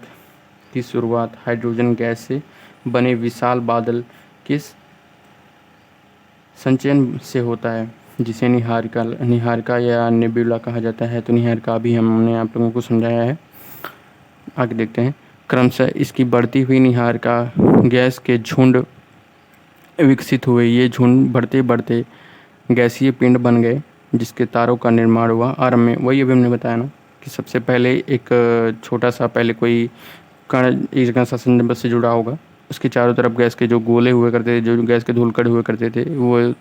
की शुरुआत हाइड्रोजन गैस से बने विशाल बादल के संचयन से होता है, जिसे निहारिका या नेबुला कहा जाता है। तो निहारिका भी हमने आप लोगों को समझाया है। आगे देखते हैं। क्रमशः इसकी बढ़ती हुई निहारिका गैस के झुंड विकसित हुए। ये झुंड बढ़ते बढ़ते गैसीय पिंड बन गए, जिसके तारों का निर्माण हुआ। आरंभ में वही अभी हमने बताया ना कि सबसे पहले एक छोटा सा पहले कोई कण एक जगह सा संबंध से जुड़ा होगा, उसके चारों तरफ गैस के जो गोले हुए करते थे, जो गैस के धूलकण हुए करते थे, वो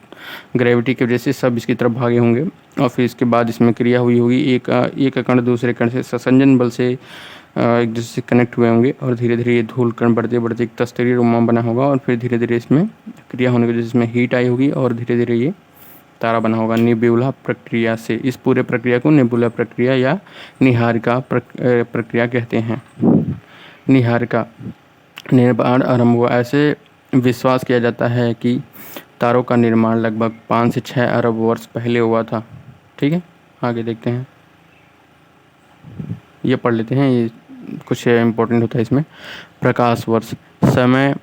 ग्रेविटी की वजह से सब इसकी तरफ भागे होंगे। और फिर इसके बाद इसमें क्रिया हुई होगी, एक कण दूसरे कण से संसंजन बल से एक दूसरे से कनेक्ट हुए होंगे, और धीरे धीरे ये धूलकण बढ़ते बढ़ते एक तस्तरी रोमा बना होगा, और फिर धीरे धीरे इसमें क्रिया होने की वजह से इसमें हीट आई होगी, और धीरे धीरे ये तारा बना होगा नेबुला प्रक्रिया से। इस पूरे प्रक्रिया को नेबुला प्रक्रिया या निहारिका प्रक्रिया कहते हैं। निहारिका निर्माण आरंभ हुआ। ऐसे विश्वास किया जाता है कि तारों का निर्माण लगभग 5 से 6 अरब वर्ष पहले हुआ था। ठीक है, आगे देखते हैं। ये पढ़ लेते हैं, ये कुछ इम्पोर्टेंट होता है इसमें। प्रकाश वर्ष समय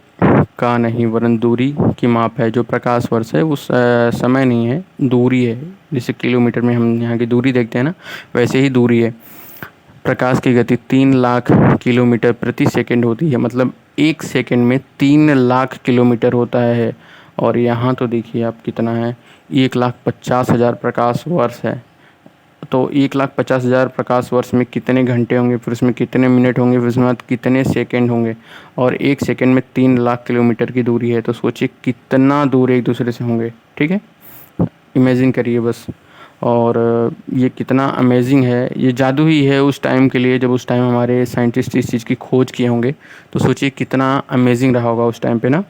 का नहीं वरन दूरी की माप है। जो प्रकाश वर्ष है वो समय नहीं है, दूरी है। जैसे किलोमीटर में हम यहाँ की दूरी देखते हैं ना, वैसे ही दूरी है। प्रकाश की गति 3 लाख किलोमीटर प्रति सेकंड होती है। मतलब 1 सेकंड में 3 लाख किलोमीटर होता है। और यहाँ तो देखिए आप कितना है, 1,50,000 प्रकाश वर्ष है। तो 1,50,000 प्रकाश वर्ष में कितने घंटे होंगे, फिर उसमें कितने मिनट होंगे, फिर उसमें बाद कितने सेकंड होंगे। और 1 सेकंड में 3 लाख किलोमीटर की दूरी है, तो सोचिए कितना दूर एक दूसरे से होंगे। ठीक है, इमेजिन करिए बस। और ये कितना अमेजिंग है, ये जादू ही है उस टाइम के लिए, जब उस टाइम हमारे साइंटिस्ट इस चीज़ की खोज किए होंगे। तो सोचिए कितना अमेजिंग रहा होगा उस टाइम पे ना,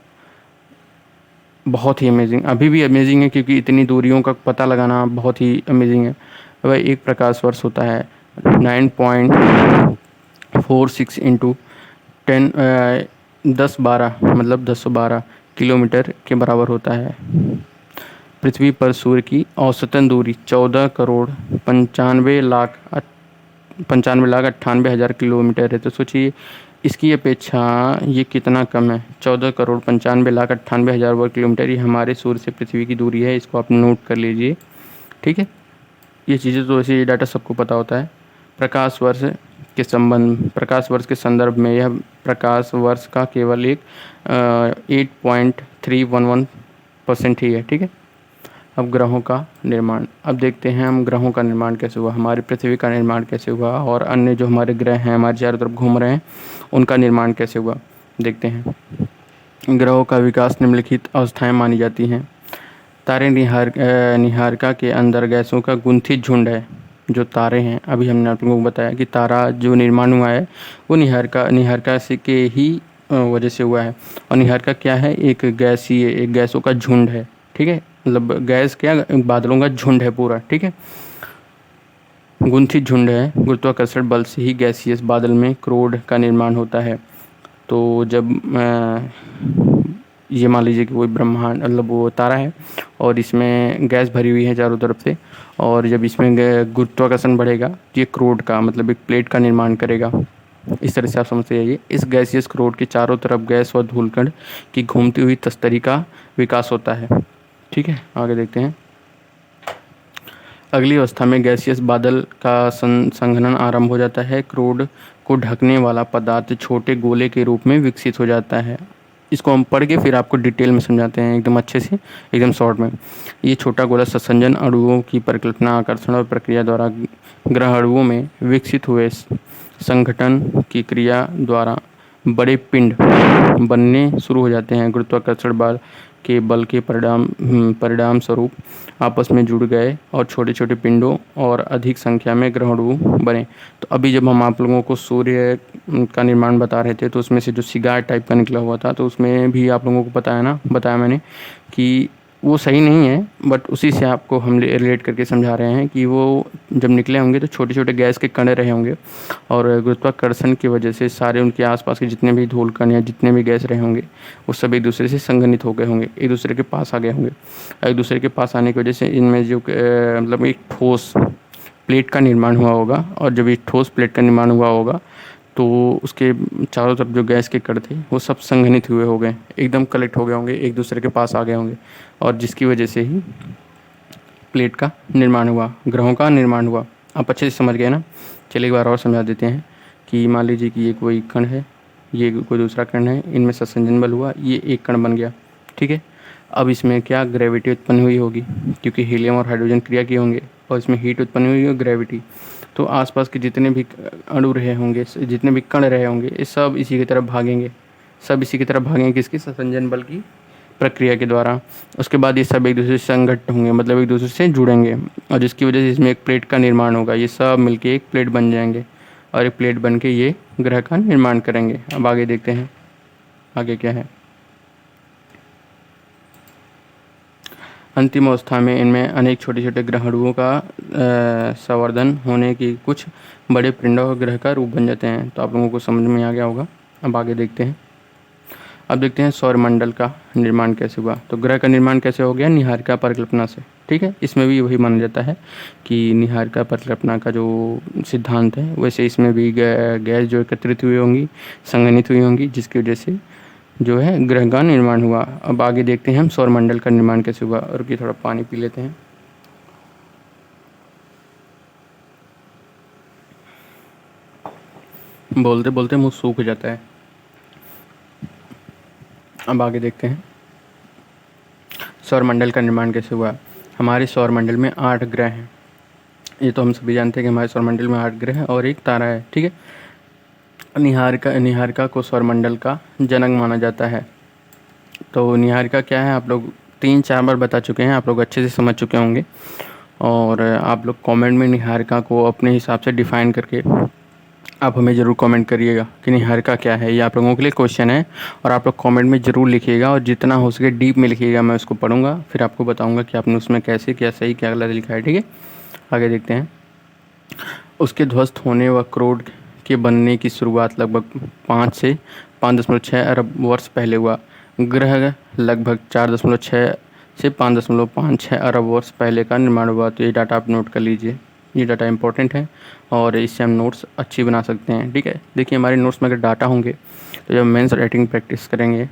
बहुत ही अमेजिंग। अभी भी अमेजिंग है, क्योंकि इतनी दूरियों का पता लगाना बहुत ही अमेजिंग है। वह एक प्रकाश वर्ष होता है 9.46 इंटू 1012 मतलब 1012 किलोमीटर के बराबर होता है। पृथ्वी पर सूर्य की औसतन दूरी 14,95,98,000 किलोमीटर है। तो सोचिए इसकी अपेक्षा ये कितना कम है, 14,95,98,000 वर्ग किलोमीटर। ये हमारे सूर्य से पृथ्वी की दूरी है, इसको आप नोट कर लीजिए। ठीक है, ये चीज़ें तो वैसे ये डाटा सबको पता होता है। प्रकाश वर्ष के संदर्भ में यह प्रकाश वर्ष का केवल एक 8.311% ही है। ठीक है, अब ग्रहों का निर्माण, अब देखते हैं हम ग्रहों का निर्माण कैसे हुआ, हमारी पृथ्वी का निर्माण कैसे हुआ, और अन्य जो हमारे ग्रह हैं हमारे चारों तरफ घूम रहे हैं उनका निर्माण कैसे हुआ, देखते हैं। ग्रहों का विकास निम्नलिखित अवस्थाएं मानी जाती हैं। तारे निहारिका के अंदर गैसों का गुंथित झुंड है। जो तारे हैं, अभी हमने आप लोगों को बताया कि तारा जो निर्माण हुआ है वो निहारिका से के ही वजह से हुआ है। और निहारिका क्या है, एक गैसों का झुंड है। ठीक है, मतलब गैस क्या, बादलों का झुंड है पूरा। ठीक है, गुंथित झुंड है। गुरुत्वाकर्षण बल से ही गैसियस बादल में क्रोड का निर्माण होता है। तो जब ये मान लीजिए कि कोई ब्रह्मांड मतलब वो तारा है, और इसमें गैस भरी हुई है चारों तरफ से, और जब इसमें गुरुत्वाकर्षण बढ़ेगा तो ये क्रोड का मतलब एक प्लेट का निर्माण करेगा। इस तरह से आप समझते जाइए। इस गैसियस क्रोड के चारों तरफ गैस व धूलकण की घूमती हुई तस्तरी का विकास होता है। ठीक है, आगे देखते हैं। अगली अवस्था में गैसियस बादल का संघनन आरंभ हो जाता है। क्रोड को ढकने वाला पदार्थ छोटे गोले के रूप में विकसित हो जाता है। इसको हम पढ़ के फिर आपको डिटेल में समझाते हैं, एकदम अच्छे से, एकदम शॉर्ट में। ये छोटा गोला सत्संजन अणुओं की परिकल्पना, आकर्षण और प्रक्रिया द्वारा ग्रह अणुओं में विकसित हुए संगठन की क्रिया द्वारा बड़े पिंड बनने शुरू हो जाते हैं। गुरुत्वाकर्षण बल के परिणाम स्वरूप आपस में जुड़ गए और छोटे छोटे पिंडों और अधिक संख्या में ग्रहणु बने। तो अभी जब हम आप लोगों को सूर्य का निर्माण बता रहे थे, तो उसमें से जो सिगार टाइप का निकला हुआ था, तो उसमें भी आप लोगों को बताया मैंने कि वो सही नहीं है, बट उसी से आपको हम रिलेट करके समझा रहे हैं कि वो जब निकले होंगे तो छोटे छोटे गैस के कण रहे होंगे, और गुरुत्वाकर्षण की वजह से सारे उनके आसपास के जितने भी धूलकण या जितने भी गैस रहे होंगे वो सब एक दूसरे से संघनित हो गए होंगे, एक दूसरे के पास आ गए होंगे। एक दूसरे के पास आने की वजह से इनमें जो मतलब एक ठोस प्लेट का निर्माण हुआ होगा, और जब एक ठोस प्लेट का निर्माण हुआ होगा तो उसके चारों तरफ जो गैस के कण थे वो सब संघनित हुए हो गए, एकदम कलेक्ट हो गए होंगे, एक दूसरे के पास आ गए होंगे, और जिसकी वजह से ही प्लेट का निर्माण हुआ, ग्रहों का निर्माण हुआ। आप अच्छे से समझ गए ना। चलिए एक बार और समझा देते हैं कि मान लीजिए कि ये कोई कण है, ये कोई दूसरा कण है, इनमें संसंजन बल हुआ, ये एक कण बन गया, ठीक है। अब इसमें क्या ग्रेविटी उत्पन्न हुई होगी, क्योंकि हीलियम और हाइड्रोजन क्रिया किए होंगे और इसमें हीट उत्पन्न हुई होगी, ग्रेविटी। तो आसपास के जितने भी अणु रहे होंगे, जितने भी कण रहे होंगे, ये सब इसी की तरफ भागेंगे, सब इसी की तरफ भागेंगे, किसकी, संसंजन बल की प्रक्रिया के द्वारा। उसके बाद ये सब एक दूसरे से संगठित होंगे, मतलब एक दूसरे से जुड़ेंगे, और जिसकी वजह से इसमें एक प्लेट का निर्माण होगा। ये सब मिलके एक प्लेट बन जाएंगे और एक प्लेट बन के ये ग्रह का निर्माण करेंगे। अब आगे देखते हैं आगे क्या है। अंतिम अवस्था में इनमें अनेक छोटे छोटे ग्रहाणुओं का संवर्धन होने की कुछ बड़े पिंडों और ग्रह का रूप बन जाते हैं। तो आप लोगों को समझ में आ गया होगा। अब आगे देखते हैं। अब देखते हैं सौरमंडल का निर्माण कैसे हुआ। तो ग्रह का निर्माण कैसे हो गया, निहारिका परिकल्पना से, ठीक है। इसमें भी वही माना जाता है कि निहारिका परिकल्पना का जो सिद्धांत है, वैसे इसमें भी गैस जो एकत्रित हुई होंगी, संघनित हुई होंगी, जिसकी वजह से जो है ग्रह का निर्माण हुआ। अब आगे देखते हैं हम सौरमंडल का निर्माण कैसे हुआ। और कि थोड़ा पानी पी लेते हैं। बोलते बोलते मुंह सूख जाता है। अब आगे देखते हैं सौरमंडल का निर्माण कैसे हुआ। हमारे सौरमंडल में 8 ग्रह हैं। ये तो हम सभी जानते हैं कि हमारे सौरमंडल में 8 ग्रह हैं और एक तारा है, ठीक है। निहारिका को सौरमंडल का जनक माना जाता है। तो निहारिका क्या है, आप लोग 3-4 बार बता चुके हैं, आप लोग अच्छे से समझ चुके होंगे। और आप लोग कमेंट में निहारिका को अपने हिसाब से डिफ़ाइन करके आप हमें ज़रूर कमेंट करिएगा कि निहारिका क्या है। ये आप लोगों के लिए क्वेश्चन है और आप लोग कमेंट में ज़रूर लिखिएगा, और जितना हो सके डीप में लिखिएगा। मैं उसको पढ़ूंगा, फिर आपको बताऊंगा कि आपने उसमें कैसे, क्या सही क्या गलत लिखा है, ठीक है। आगे देखते हैं। उसके ध्वस्त होने व क्रोड के बनने की शुरुआत लगभग 5 से 5.6 अरब वर्ष पहले हुआ। ग्रह लगभग 4.6 से 5.56 अरब वर्ष पहले का निर्माण हुआ। तो ये डाटा आप नोट कर लीजिए, ये डाटा इंपॉर्टेंट है और इससे हम नोट्स अच्छी बना सकते हैं, ठीक है। देखिए हमारे नोट्स में अगर डाटा होंगे तो जब मेंस राइटिंग प्रैक्टिस करेंगे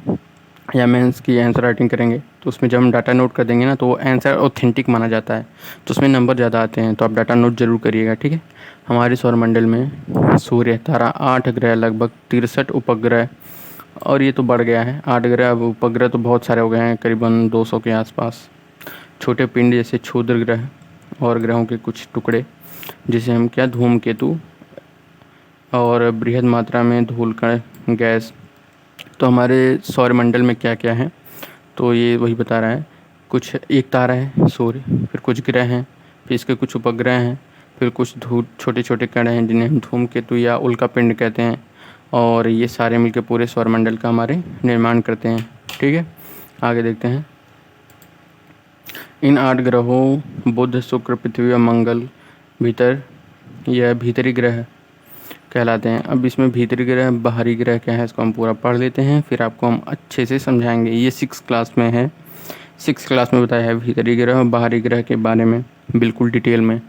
या मेंस की आंसर राइटिंग करेंगे तो उसमें जब हम डाटा नोट कर देंगे ना, तो वो आंसर ऑथेंटिक माना जाता है, तो उसमें नंबर ज़्यादा आते हैं। तो आप डाटा नोट जरूर करिएगा, ठीक है। हमारे सौरमंडल में सूर्य, तारा, 8 ग्रह, लगभग 63 उपग्रह, और ये तो बढ़ गया है 8 ग्रह। अब उपग्रह तो बहुत सारे हो गए हैं, करीबन 200 के आसपास। छोटे पिंड जैसे क्षुद्र ग्रह और ग्रहों के कुछ टुकड़े, जिसे हम क्या, धूमकेतु, और बृहद मात्रा में धूलकण, गैस। तो हमारे सौरमंडल में क्या क्या है, तो ये वही बता रहा है। कुछ एक तारा है सूर्य, फिर कुछ ग्रह हैं, फिर इसके कुछ उपग्रह हैं, फिर कुछ छोटे छोटे कण हैं जिन्हें हम धूमकेतु या उल्का पिंड कहते हैं, और ये सारे मिलकर पूरे सौरमंडल का हमारे निर्माण करते हैं, ठीक है। आगे देखते हैं। इन 8 ग्रहों बुध, शुक्र, पृथ्वी और मंगल भीतर, यह भीतरी ग्रह कहलाते हैं। अब इसमें भीतरी ग्रह, बाहरी ग्रह क्या है, इसको हम पूरा पढ़ लेते हैं, फिर आपको हम अच्छे से समझाएंगे। ये 6 क्लास में है, 6 क्लास में बताया है भीतरी ग्रह और बाहरी ग्रह के बारे में बिल्कुल डिटेल में।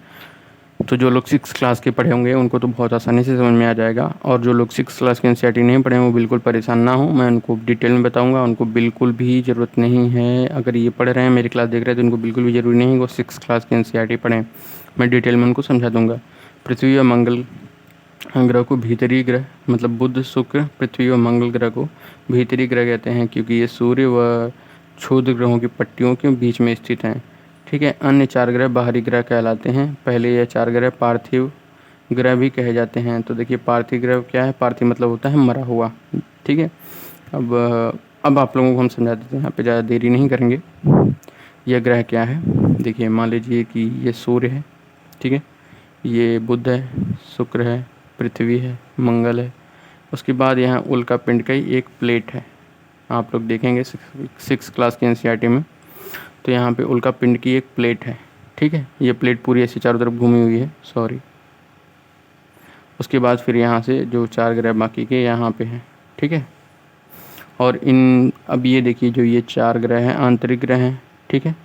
तो जो लोग 6 क्लास के पढ़े होंगे उनको तो बहुत आसानी से समझ में आ जाएगा, और जो लोग 6 क्लास के एनसीईआरटी नहीं पढ़े वो बिल्कुल परेशान ना हो, मैं उनको डिटेल में बताऊंगा। उनको बिल्कुल भी ज़रूरत नहीं है, अगर ये पढ़ रहे हैं, मेरी क्लास देख रहे हैं, तो उनको बिल्कुल भी ज़रूरी नहीं है वो 6 क्लास के एनसीईआरटी पढ़ें। मैं डिटेल में उनको समझा दूँगा। पृथ्वी और मंगल ग्रह को भीतरी ग्रह, मतलब बुध, शुक्र, पृथ्वी और मंगल ग्रह को भीतरी ग्रह कहते हैं, क्योंकि ये सूर्य व क्षुद्र ग्रहों की पट्टियों के बीच में स्थित हैं, ठीक है। अन्य 4 ग्रह बाहरी ग्रह कहलाते हैं। पहले ये 4 ग्रह पार्थिव ग्रह भी कहे जाते हैं। तो देखिए पार्थिव ग्रह क्या है, पार्थिव मतलब होता है मरा हुआ, ठीक है। अब आप लोगों को हम समझा देते हैं, यहाँ पे ज़्यादा देरी नहीं करेंगे। यह ग्रह क्या है, देखिए मान लीजिए कि ये सूर्य है, ठीक है, ये बुध है, शुक्र है, पृथ्वी है, मंगल है। उसके बाद यहाँ उल्का पिंड का ही एक प्लेट है, आप लोग देखेंगे 6 क्लास के एनसीईआरटी में। तो यहाँ पे उल्का पिंड की एक प्लेट है, ठीक है। ये प्लेट पूरी ऐसी चारों तरफ घूमी हुई है, सॉरी। उसके बाद फिर यहाँ से जो 4 ग्रह बाकी के यहाँ पे हैं, ठीक है। और अब ये देखिए जो ये 4 ग्रह हैं आंतरिक ग्रह हैं, ठीक है।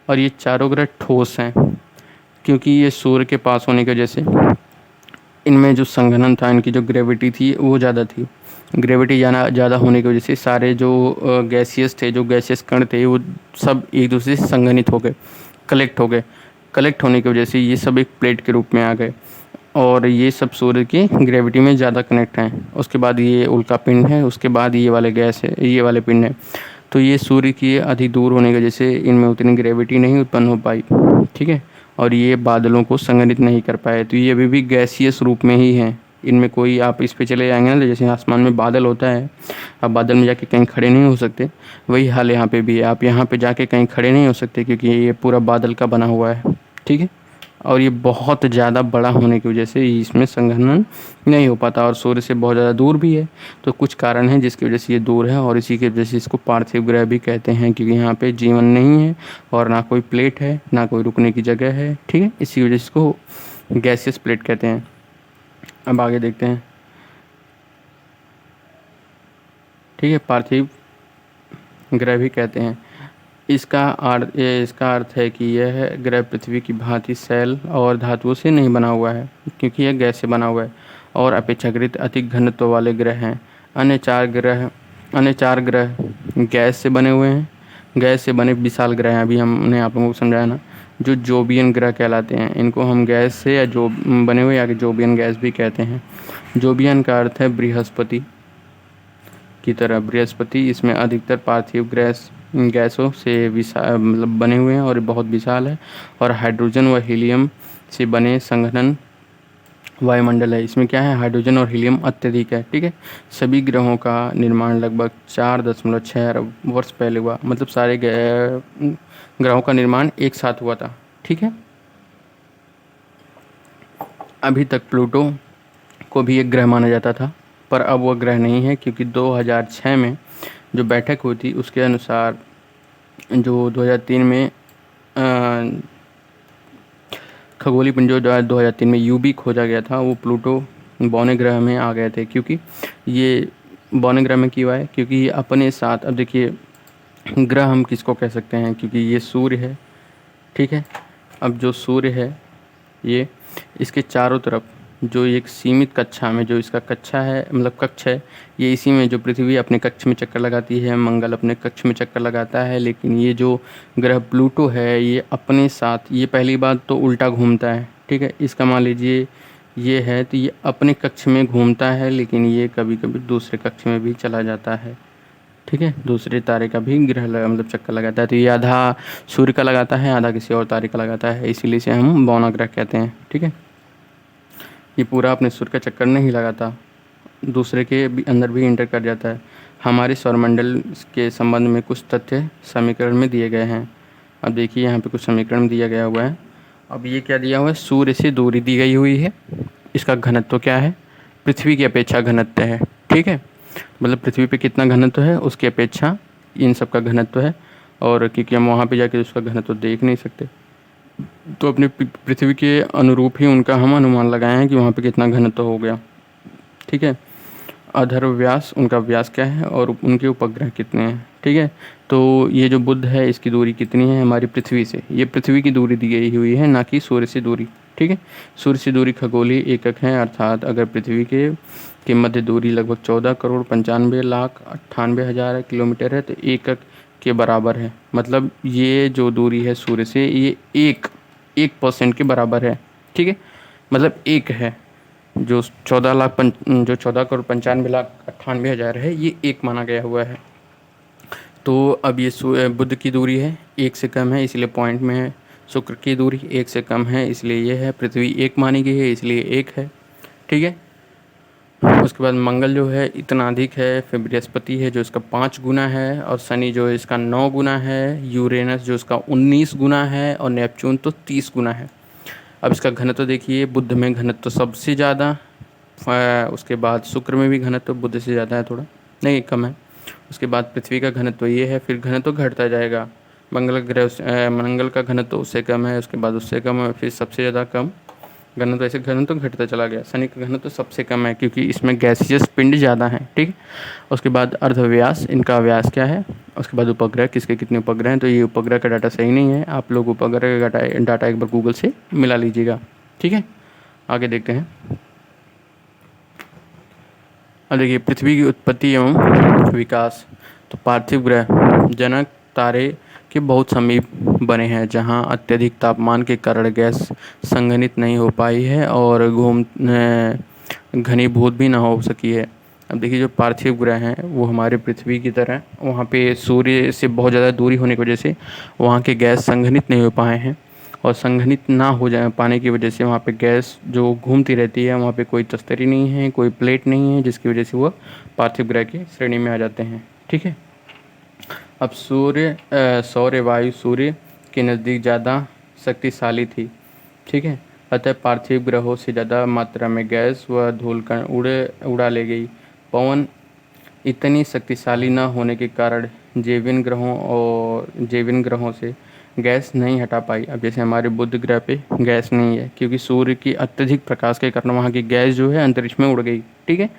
और ये चारों ग्रह ठोस हैं, क्योंकि ये सूर्य के पास होने की वजह से इनमें जो संघनन था, इनकी जो ग्रेविटी थी वो ज़्यादा थी। ग्रेविटी ज़्यादा होने की वजह से सारे जो गैसियस थे, जो गैसियस कण थे, वो सब एक दूसरे से संघनित हो गए, कलेक्ट हो गए। कलेक्ट होने की वजह से ये सब एक प्लेट के रूप में आ गए और ये सब सूर्य की ग्रेविटी में ज़्यादा कनेक्ट हैं। उसके बाद ये उल्का पिंड है, उसके बाद ये वाले गैस है, ये वाले पिंड है। तो ये सूर्य की अधिक दूर होने की वजह से इनमें उतनी ग्रेविटी नहीं उत्पन्न हो पाई, ठीक है, और ये बादलों को संघनित नहीं कर पाए। तो ये अभी भी गैसियस रूप में ही हैं। इनमें कोई, आप इस पे चले जाएंगे ना, तो जैसे आसमान में बादल होता है, आप बादल में जाके कहीं खड़े नहीं हो सकते, वही हाल यहाँ पे भी है। आप यहाँ पे जाके कहीं खड़े नहीं हो सकते क्योंकि ये पूरा बादल का बना हुआ है, ठीक है। और ये बहुत ज़्यादा बड़ा होने की वजह से इसमें संघनन नहीं हो पाता और सूर्य से बहुत ज़्यादा दूर भी है। तो कुछ कारण हैं जिसकी वजह से ये दूर है और इसी की वजह से इसको पार्थिव ग्रह भी कहते हैं, क्योंकि यहाँ पे जीवन नहीं है और ना कोई प्लेट है, ना कोई रुकने की जगह है, ठीक है। इसी वजह से इसको गैसियस प्लेट कहते हैं। अब आगे देखते हैं, ठीक है। पार्थिव ग्रह भी कहते हैं। इसका अर्थ है कि यह ग्रह पृथ्वी की भांति सेल और धातुओं से नहीं बना हुआ है, क्योंकि यह गैस से बना हुआ है और अपेक्षाकृत अधिक घनत्व वाले ग्रह हैं। अन्य चार ग्रह गैस से बने हुए हैं। गैस से बने विशाल ग्रह हैं, अभी हमने आप लोगों को समझाया ना, जो जोबियन ग्रह कहलाते हैं। इनको हम गैस से या जो बने हुए या जोबियन गैस भी कहते हैं। जोबियन का अर्थ है बृहस्पति की तरह। बृहस्पति, इसमें अधिकतर पार्थिव गैसों से मतलब बने हुए हैं और बहुत विशाल है। और हाइड्रोजन व हीलियम से बने संघनन वायुमंडल है। इसमें क्या है, हाइड्रोजन और हीलियम अत्यधिक है, ठीक है। सभी ग्रहों का निर्माण लगभग 4.6 अरब वर्ष पहले हुआ, मतलब सारे ग्रहों का निर्माण एक साथ हुआ था, ठीक है। अभी तक प्लूटो को भी एक ग्रह माना जाता था, पर अब वह ग्रह नहीं है, क्योंकि 2006 में जो बैठक हुई थी उसके अनुसार, जो 2003 में खगोलीय पिंड जो 2003 में यूबी खोजा गया था, वो प्लूटो बौने ग्रह में आ गए थे। क्योंकि ये बौने ग्रह में क्यों आए, क्योंकि ये अपने साथ, अब देखिए ग्रह हम किसको कह सकते हैं, क्योंकि ये सूर्य है, ठीक है। अब जो सूर्य है, ये इसके चारों तरफ जो एक सीमित कक्षा में, जो इसका कक्षा है, मतलब कक्ष है, ये इसी में जो पृथ्वी अपने कक्ष में चक्कर लगाती है, मंगल अपने कक्ष में चक्कर लगाता है। लेकिन ये जो ग्रह प्लूटो है, ये अपने साथ, ये पहली बात तो उल्टा घूमता है, ठीक है। इसका मान लीजिए ये है, तो ये अपने कक्ष में घूमता है, लेकिन ये कभी कभी दूसरे कक्ष में भी चला जाता है, ठीक है। दूसरे तारे का भी मतलब चक्कर लगाता है। तो ये आधा सूर्य का लगाता है, आधा किसी और तारे का लगाता है, इसीलिए इसे हम बौना ग्रह कहते हैं, ठीक है। ये पूरा अपने सूर्य का चक्कर नहीं लगाता, दूसरे के भी अंदर भी इंटर कर जाता है। हमारे सौरमंडल के संबंध में कुछ तथ्य समीकरण में दिए गए हैं। अब देखिए यहाँ पे कुछ समीकरण दिया गया हुआ है। अब ये क्या दिया हुआ है, सूर्य से दूरी दी गई हुई है, इसका घनत्व क्या है, पृथ्वी की अपेक्षा घनत्व है, ठीक है। मतलब पृथ्वी पे कितना घनत्व है उसकी अपेक्षा इन सब का घनत्व है। और क्योंकि हम वहाँ पे जाके उसका घनत्व देख नहीं सकते, तो अपने पृथ्वी के अनुरूप ही उनका हम अनुमान लगाए हैं कि वहाँ पे कितना घनत्व हो गया, ठीक है। अधर्व व्यास, उनका व्यास क्या है और उनके उपग्रह कितने हैं, ठीक है। तो ये जो बुध है, इसकी दूरी कितनी है हमारी पृथ्वी से, ये पृथ्वी की दूरी दी गई हुई है, ना कि सूर्य से दूरी, ठीक है। सूर्य से दूरी खगोलीय एकक है, अर्थात अगर पृथ्वी के मध्य दूरी लगभग 14,95,98,000 किलोमीटर है, तो एकक के बराबर है। मतलब ये जो दूरी है सूर्य से, ये 1% के बराबर है, ठीक है। मतलब एक है, जो 14,95,98,000 है, ये एक माना गया हुआ है। तो अब ये बुध की दूरी है, 1 से कम है, इसलिए पॉइंट में है। शुक्र की दूरी 1 से कम है, इसलिए ये है। पृथ्वी 1 मानी गई है, इसलिए 1 है, ठीक है। उसके बाद मंगल जो है इतना अधिक है, फिर बृहस्पति है जो इसका 5 गुना है, और शनि जो इसका 9 गुना है, यूरेनस जो इसका 19 गुना है, और नेपच्यून तो 30 गुना है। अब इसका घनत्व देखिए, बुध में घनत्व सबसे ज़्यादा, उसके बाद शुक्र में भी घनत्व बुध से ज़्यादा है, थोड़ा नहीं कम है। उसके बाद पृथ्वी का घनत्व ये है, फिर घनत्व घटता जाएगा। मंगल का घनत्व उससे कम है, उसके बाद उससे कम है, फिर सबसे ज़्यादा कम घनत्व, ऐसे घनत्व घटता चला गया। शनि का घनत्व सबसे कम है, क्योंकि इसमें गैसियस पिंड ज़्यादा है, ठीक है। उसके बाद अर्धव्यास, इनका व्यास क्या है। उसके बाद उपग्रह, किसके कितने उपग्रह हैं, तो ये उपग्रह का डाटा सही नहीं है, आप लोग उपग्रह का डाटा एक बार गूगल से मिला लीजिएगा, ठीक है। आगे देखते हैं, अब देखिए पृथ्वी की उत्पत्ति एवं विकास। तो पार्थिव ग्रह जनक तारे के बहुत समीप बने हैं जहां अत्यधिक तापमान के कारण गैस संघनित नहीं हो पाई है और घनीभूत भी ना हो सकी है। अब देखिए जो पार्थिव ग्रह हैं वो हमारे पृथ्वी की तरह वहाँ पे सूर्य से बहुत ज़्यादा दूरी होने की वजह से वहाँ के गैस संघनित नहीं हो पाए हैं, और संघनित ना हो जाए पाने की वजह से वहाँ पे गैस जो घूमती रहती है, वहाँ पे कोई तस्तरी नहीं है, कोई प्लेट नहीं है, जिसकी वजह से वह पार्थिव ग्रह की श्रेणी में आ जाते हैं। ठीक है। अब सौर्य वायु सूर्य के नज़दीक ज़्यादा शक्तिशाली थी। ठीक है। अतः पार्थिव ग्रहों से ज़्यादा मात्रा में गैस व धूलकण उड़ा ले गई। पवन इतनी शक्तिशाली न होने के कारण जैविन ग्रहों से गैस नहीं हटा पाई। अब जैसे हमारे बुध ग्रह पे गैस नहीं है क्योंकि सूर्य की अत्यधिक प्रकाश के कारण वहाँ की गैस जो है अंतरिक्ष में उड़ गई। ठीक है।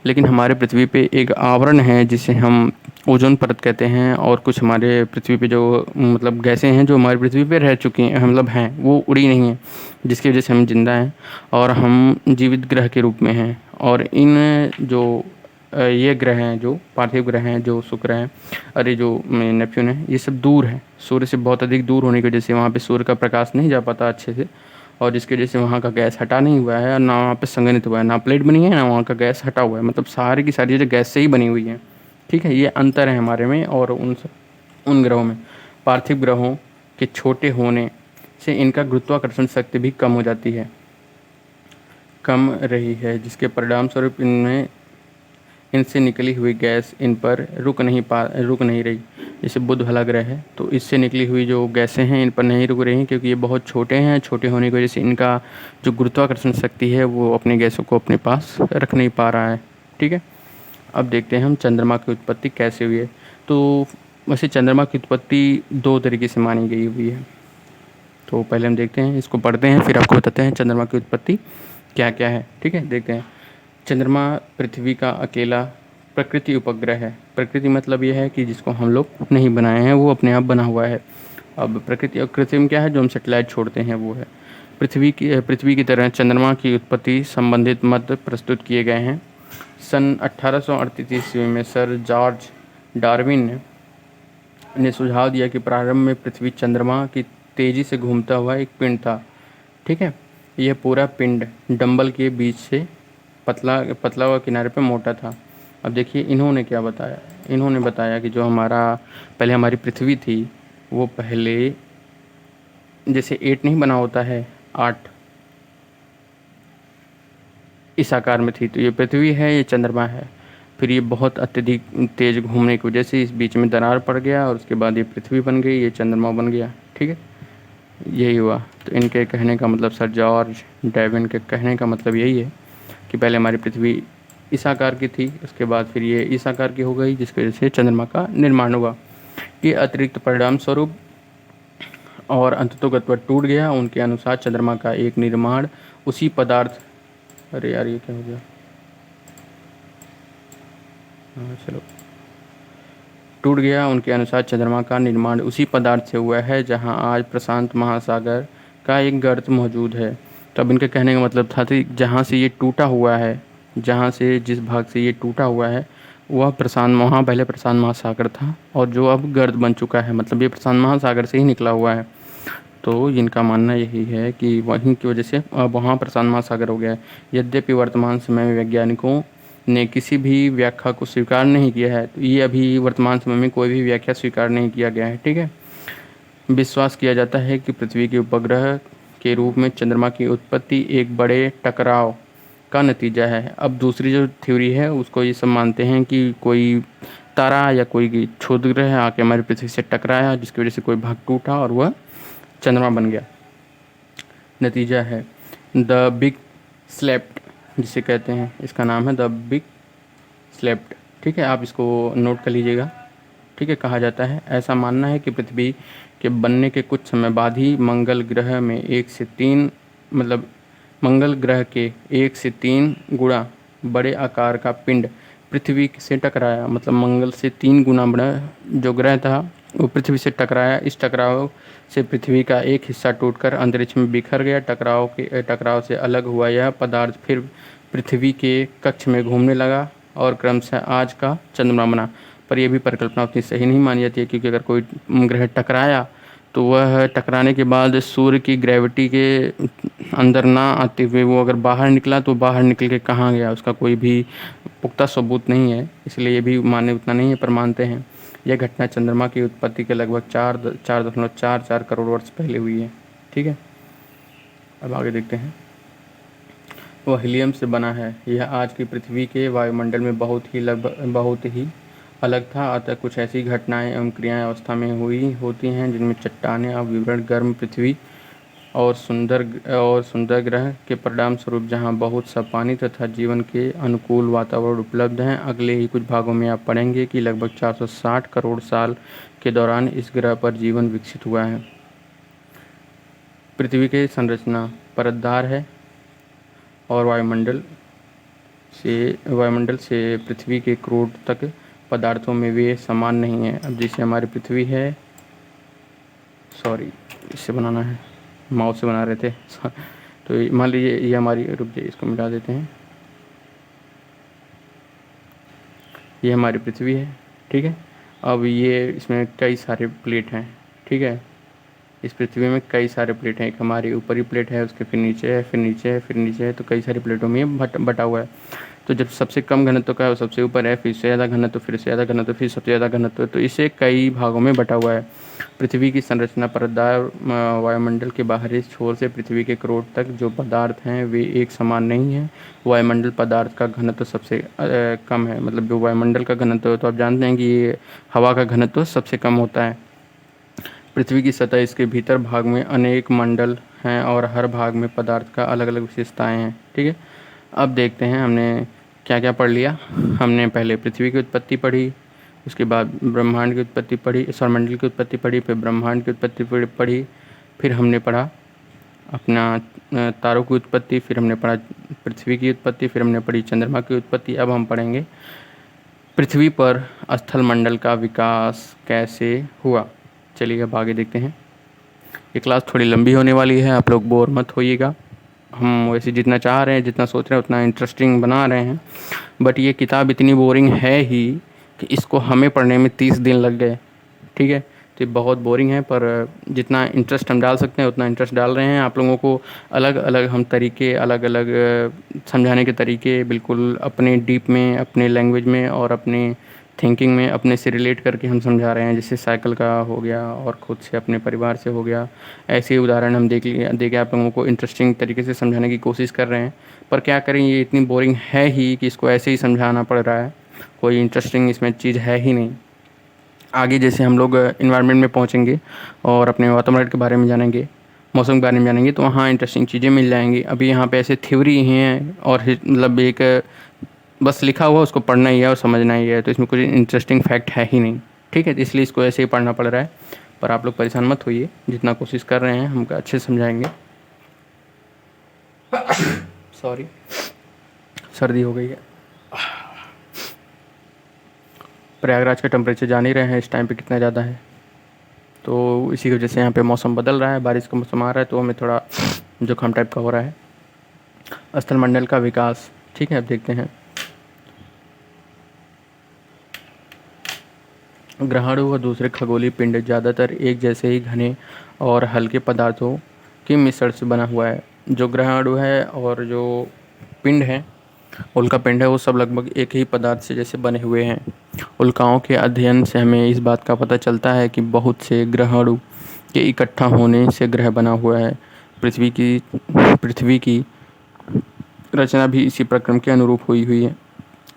लेकिन हमारे पृथ्वी पे एक आवरण है जिसे हम ओजोन परत कहते हैं, और कुछ हमारे पृथ्वी पे जो मतलब गैसें हैं जो हमारी पृथ्वी पे रह चुकी हैं, मतलब हैं, वो उड़ी नहीं हैं, जिसकी वजह से हम जिंदा हैं और हम जीवित ग्रह के रूप में हैं। और इन जो ये ग्रह हैं, जो पार्थिव ग्रह हैं, जो शुक्र हैं, अरे जो नेपच्यून है, ये सब दूर है सूर्य से, बहुत अधिक दूर होने की वजह से वहाँ पे सूर्य का प्रकाश नहीं जा पाता अच्छे से, और जिसकी वजह से वहाँ का गैस हटा नहीं हुआ है, और ना वहाँ पे संघनित हुआ है, ना प्लेट बनी है, ना वहाँ का गैस हटा हुआ है, मतलब सारी की सारी चीज़ें गैस से ही बनी हुई हैं। ठीक है। ये अंतर है हमारे में और उन ग्रहों में। पार्थिव ग्रहों के छोटे होने से इनका गुरुत्वाकर्षण शक्ति भी कम हो जाती है, कम रही है, जिसके परिणाम स्वरूप इनसे निकली हुई गैस इन पर रुक नहीं रही। जैसे बुध वाला ग्रह है तो इससे निकली हुई जो गैसें हैं इन पर नहीं रुक रही क्योंकि ये बहुत छोटे हैं। छोटे होने की वजह से इनका जो गुरुत्वाकर्षण शक्ति है वो अपनी गैसों को अपने पास रख नहीं पा रहा है। ठीक है। अब देखते हैं हम चंद्रमा की उत्पत्ति कैसे हुई है। तो वैसे चंद्रमा की उत्पत्ति दो तरीके से मानी गई हुई है। तो पहले हम देखते हैं, इसको पढ़ते हैं, फिर आपको बताते हैं चंद्रमा की उत्पत्ति क्या क्या है। ठीक है। देखते हैं। चंद्रमा पृथ्वी का अकेला प्रकृति उपग्रह है। प्रकृति मतलब यह है कि जिसको हम लोग नहीं बनाए हैं, वो अपने आप बना हुआ है। अब प्रकृति और कृत्रिम क्या है, जो हम सैटेलाइट छोड़ते हैं, वो है। पृथ्वी की तरह चंद्रमा की उत्पत्ति संबंधित मत प्रस्तुत किए गए हैं। सन 1838 ईस्वी में सर जॉर्ज डार्विन ने सुझाव दिया कि प्रारंभ में पृथ्वी चंद्रमा की तेजी से घूमता हुआ एक पिंड था। ठीक है। यह पूरा पिंड डंबल के बीच से पतला पतला हुआ किनारे पे मोटा था। अब देखिए इन्होंने क्या बताया। इन्होंने बताया कि जो पहले हमारी पृथ्वी थी वो पहले जैसे 8 नहीं बना होता है, 8 इस आकार में थी। तो ये पृथ्वी है, ये चंद्रमा है। फिर ये बहुत अत्यधिक तेज घूमने की वजह से इस बीच में दरार पड़ गया और उसके बाद ये पृथ्वी बन गई, ये चंद्रमा बन गया। ठीक है। यही हुआ। तो इनके कहने का मतलब, सर जॉर्ज डार्विन के कहने का मतलब यही है कि पहले हमारी पृथ्वी इस आकार की थी, उसके बाद फिर ये इस आकार की हो गई, जिसकी वजह से चंद्रमा का निर्माण हुआ। ये अतिरिक्त परिणाम स्वरूप और अंततोगत वह टूट गया। उनके अनुसार चंद्रमा का एक निर्माण उसी पदार्थ, अरे यार ये क्या हो गया, हाँ चलो, टूट गया। उनके अनुसार चंद्रमा का निर्माण उसी पदार्थ से हुआ है जहां आज प्रशांत महासागर का एक गर्त मौजूद है। तब इनके कहने का मतलब था कि जहाँ से ये टूटा हुआ है, जहाँ से जिस भाग से ये टूटा हुआ है वह वहाँ पहले प्रशांत महासागर था और जो अब गर्त बन चुका है, मतलब ये प्रशांत महासागर से ही निकला हुआ है। तो इनका मानना यही है कि वहीं की वजह से अब वहाँ प्रशांत महासागर हो गया है। यद्यपि वर्तमान समय में वैज्ञानिकों ने किसी भी व्याख्या को स्वीकार नहीं किया है, तो ये अभी वर्तमान समय में कोई भी व्याख्या स्वीकार नहीं किया गया है। ठीक है। विश्वास किया जाता है कि पृथ्वी के उपग्रह के रूप में चंद्रमा की उत्पत्ति एक बड़े टकराव का नतीजा है। अब दूसरी जो थ्योरी है उसको ये सब मानते हैं कि कोई तारा या कोई क्षुद्र ग्रह आके हमारी पृथ्वी से टकराया, जिसकी वजह से कोई भाग टूटा और वह चंद्रमा बन गया। नतीजा है द बिग स्लेप्ट, जिसे कहते हैं, इसका नाम है द बिग स्लेप्ट। ठीक है। आप इसको नोट कर लीजिएगा। ठीक है। कहा जाता है, ऐसा मानना है कि पृथ्वी के बनने के कुछ समय बाद ही मंगल ग्रह में 1 से 3 मतलब मंगल ग्रह के 1 से 3 गुणा बड़े आकार का पिंड पृथ्वी से टकराया। मतलब मंगल से 3 गुना बड़ा जो ग्रह था वो पृथ्वी से टकराया। इस टकराव से पृथ्वी का एक हिस्सा टूटकर अंतरिक्ष में बिखर गया। टकराव से अलग हुआ यह पदार्थ फिर पृथ्वी के कक्ष में घूमने लगा और क्रमशः आज का चंद्रमा बना। पर यह भी परिकल्पना उतनी सही नहीं मानी जाती है, क्योंकि अगर कोई ग्रह टकराया तो वह टकराने के बाद सूर्य की ग्रेविटी के अंदर ना आते हुए वो अगर बाहर निकला तो बाहर निकल के कहाँ गया, उसका कोई भी पुख्ता सबूत नहीं है। इसलिए ये भी मान्य उतना नहीं है, पर मानते हैं यह घटना चंद्रमा की उत्पत्ति के लगभग 4.44 वर्ष पहले हुई है। ठीक है, अब आगे देखते हैं। वह हीलियम से बना है। यह आज की पृथ्वी के वायुमंडल में बहुत ही अलग था। अतः कुछ ऐसी घटनाएं एवं क्रियाएं अवस्था में हुई होती हैं जिनमें चट्टानें और विवरण गर्म पृथ्वी और सुंदर ग्रह के परिणाम स्वरूप जहाँ बहुत सा पानी तथा जीवन के अनुकूल वातावरण उपलब्ध हैं। अगले ही कुछ भागों में आप पढ़ेंगे कि लगभग 460 करोड़ साल के दौरान इस ग्रह पर जीवन विकसित हुआ है। पृथ्वी की संरचना परतदार है और वायुमंडल से पृथ्वी के क्रूड तक पदार्थों में वे समान नहीं है। अब जैसे हमारी पृथ्वी है, सॉरी इससे बनाना है, माउस से बना रहे थे तो मान लीजिए ये हमारी, रुक जाइए इसको मिटा देते हैं, ये हमारी पृथ्वी है। ठीक है, अब ये इसमें कई सारे प्लेट हैं। ठीक है, इस पृथ्वी में कई सारे प्लेट हैं। एक हमारी ऊपरी प्लेट है, उसके फिर नीचे है, फिर नीचे है, फिर नीचे है, तो कई सारी प्लेटों में ये बटा हुआ है। तो जब सबसे कम घनत्व का है वो सबसे ऊपर है, फिर से ज़्यादा घनत्व, फिर से ज़्यादा घनत्व, फिर सबसे ज़्यादा घनत्व, तो इसे कई भागों में बटा हुआ है। पृथ्वी की संरचना परतदार वायुमंडल के बाहरी छोर से पृथ्वी के क्रोड तक जो पदार्थ हैं वे एक समान नहीं हैं। वायुमंडल पदार्थ का घनत्व सबसे कम है। मतलब जो वायुमंडल का घनत्व है, तो आप जानते हैं कि ये हवा का घनत्व सबसे कम होता है। पृथ्वी की सतह, इसके भीतर भाग में अनेक मंडल हैं और हर भाग में पदार्थ का अलग अलग विशेषताएं हैं। ठीक है, अब देखते हैं हमने क्या क्या पढ़ लिया। हमने पहले पृथ्वी की उत्पत्ति पढ़ी, उसके बाद ब्रह्मांड की उत्पत्ति पढ़ी, सौरमंडल की उत्पत्ति पढ़ी, फिर ब्रह्मांड की उत्पत्ति पढ़ी, फिर हमने पढ़ा अपना तारों की उत्पत्ति, फिर हमने पढ़ा पृथ्वी की उत्पत्ति, फिर हमने पढ़ी चंद्रमा की उत्पत्ति। अब हम पढ़ेंगे पृथ्वी पर स्थल मंडल का विकास कैसे हुआ। चलिए अब आगे देखते हैं। ये क्लास थोड़ी लंबी होने वाली है, आप लोग बोर मत होइएगा। हम वैसे जितना चाह रहे हैं, जितना सोच रहे हैं, उतना इंटरेस्टिंग बना रहे हैं। बट ये किताब इतनी बोरिंग है ही कि इसको हमें पढ़ने में 30 दिन लग गए। ठीक है, तो ये बहुत बोरिंग है, पर जितना इंटरेस्ट हम डाल सकते हैं उतना इंटरेस्ट डाल रहे हैं। आप लोगों को अलग अलग हम तरीके, अलग अलग समझाने के तरीके बिल्कुल अपने डीप में, अपने लैंग्वेज में और अपने थिंकिंग में अपने से रिलेट करके हम समझा रहे हैं। जैसे साइकिल का हो गया और ख़ुद से अपने परिवार से हो गया, ऐसे ही उदाहरण हम देके आप लोगों को इंटरेस्टिंग तरीके से समझाने की कोशिश कर रहे हैं। पर क्या करें, ये इतनी बोरिंग है ही कि इसको ऐसे ही समझाना पड़ रहा है। कोई इंटरेस्टिंग इसमें चीज़ है ही नहीं। आगे जैसे हम लोग इन्वायरमेंट में पहुँचेंगे और अपने वातावरण के बारे में जानेंगे, मौसम के बारे में जानेंगे, तो वहाँ इंटरेस्टिंग चीज़ें मिल जाएंगी। अभी यहाँ पे ऐसे थ्योरी हैं और मतलब एक बस लिखा हुआ उसको पढ़ना ही है और समझना ही है, तो इसमें कुछ इंटरेस्टिंग फैक्ट है ही नहीं। ठीक है, तो इसलिए इसको ऐसे ही पढ़ना पड़ रहा है। पर आप लोग परेशान मत होइए, जितना कोशिश कर रहे हैं हम अच्छे से समझाएंगे। सॉरी, सर्दी हो गई है। प्रयागराज का टेम्परेचर जान ही रहे हैं इस टाइम पे कितना ज़्यादा है, तो इसी की वजह से यहाँ पे मौसम बदल रहा है, बारिश का मौसम आ रहा है, तो हमें थोड़ा जुकाम टाइप का हो रहा है। स्थलमंडल का विकास, ठीक है, अब देखते हैं। ग्रहाणु व दूसरे खगोलीय पिंड ज़्यादातर एक जैसे ही घने और हल्के पदार्थों के मिश्रण से बना हुआ है। जो ग्रहाणु है और जो पिंड है, उल्का पिंड है, वो सब लगभग एक ही पदार्थ से जैसे बने हुए हैं। उल्काओं के अध्ययन से हमें इस बात का पता चलता है कि बहुत से ग्रहाणु के इकट्ठा होने से ग्रह बना हुआ है। पृथ्वी की रचना भी इसी प्रक्रम के अनुरूप हुई है।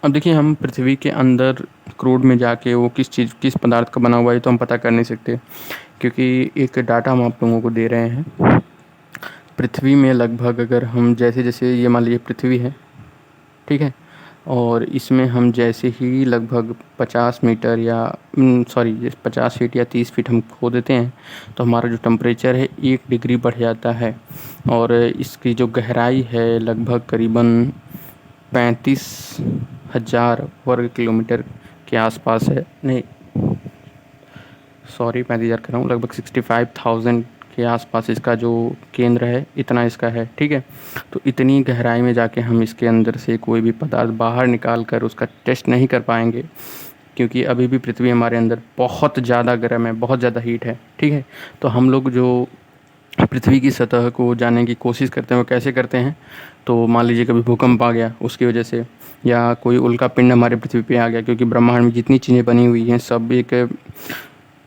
अब देखिए, हम पृथ्वी के अंदर क्रूड में जाके वो किस पदार्थ का बना हुआ है तो हम पता कर नहीं सकते, क्योंकि एक डाटा हम आप लोगों को दे रहे हैं। पृथ्वी में लगभग, अगर हम जैसे जैसे ये मान लीजिए पृथ्वी है, ठीक है, और इसमें हम जैसे ही लगभग 50 मीटर या 50 फीट या 30 फीट हम खो देते हैं, तो हमारा जो टेम्परेचर है 1 डिग्री बढ़ जाता है। और इसकी जो गहराई है लगभग करीबन 35,000 वर्ग किलोमीटर के आसपास है। नहीं, सॉरी, 35,000 कर रहा हूँ, लगभग 65,000 के आसपास इसका जो केंद्र है इतना इसका है, ठीक है। तो इतनी गहराई में जाके हम इसके अंदर से कोई भी पदार्थ बाहर निकाल कर उसका टेस्ट नहीं कर पाएंगे, क्योंकि अभी भी पृथ्वी हमारे अंदर बहुत ज़्यादा गर्म है, बहुत ज़्यादा हीट है, ठीक है। तो हम लोग जो पृथ्वी की सतह को जानने की कोशिश करते हैं वो कैसे करते हैं, तो मान लीजिए कभी भूकंप आ गया उसकी वजह से, या कोई उल्का पिंड हमारे पृथ्वी पे आ गया, क्योंकि ब्रह्मांड में जितनी चीज़ें बनी हुई हैं सब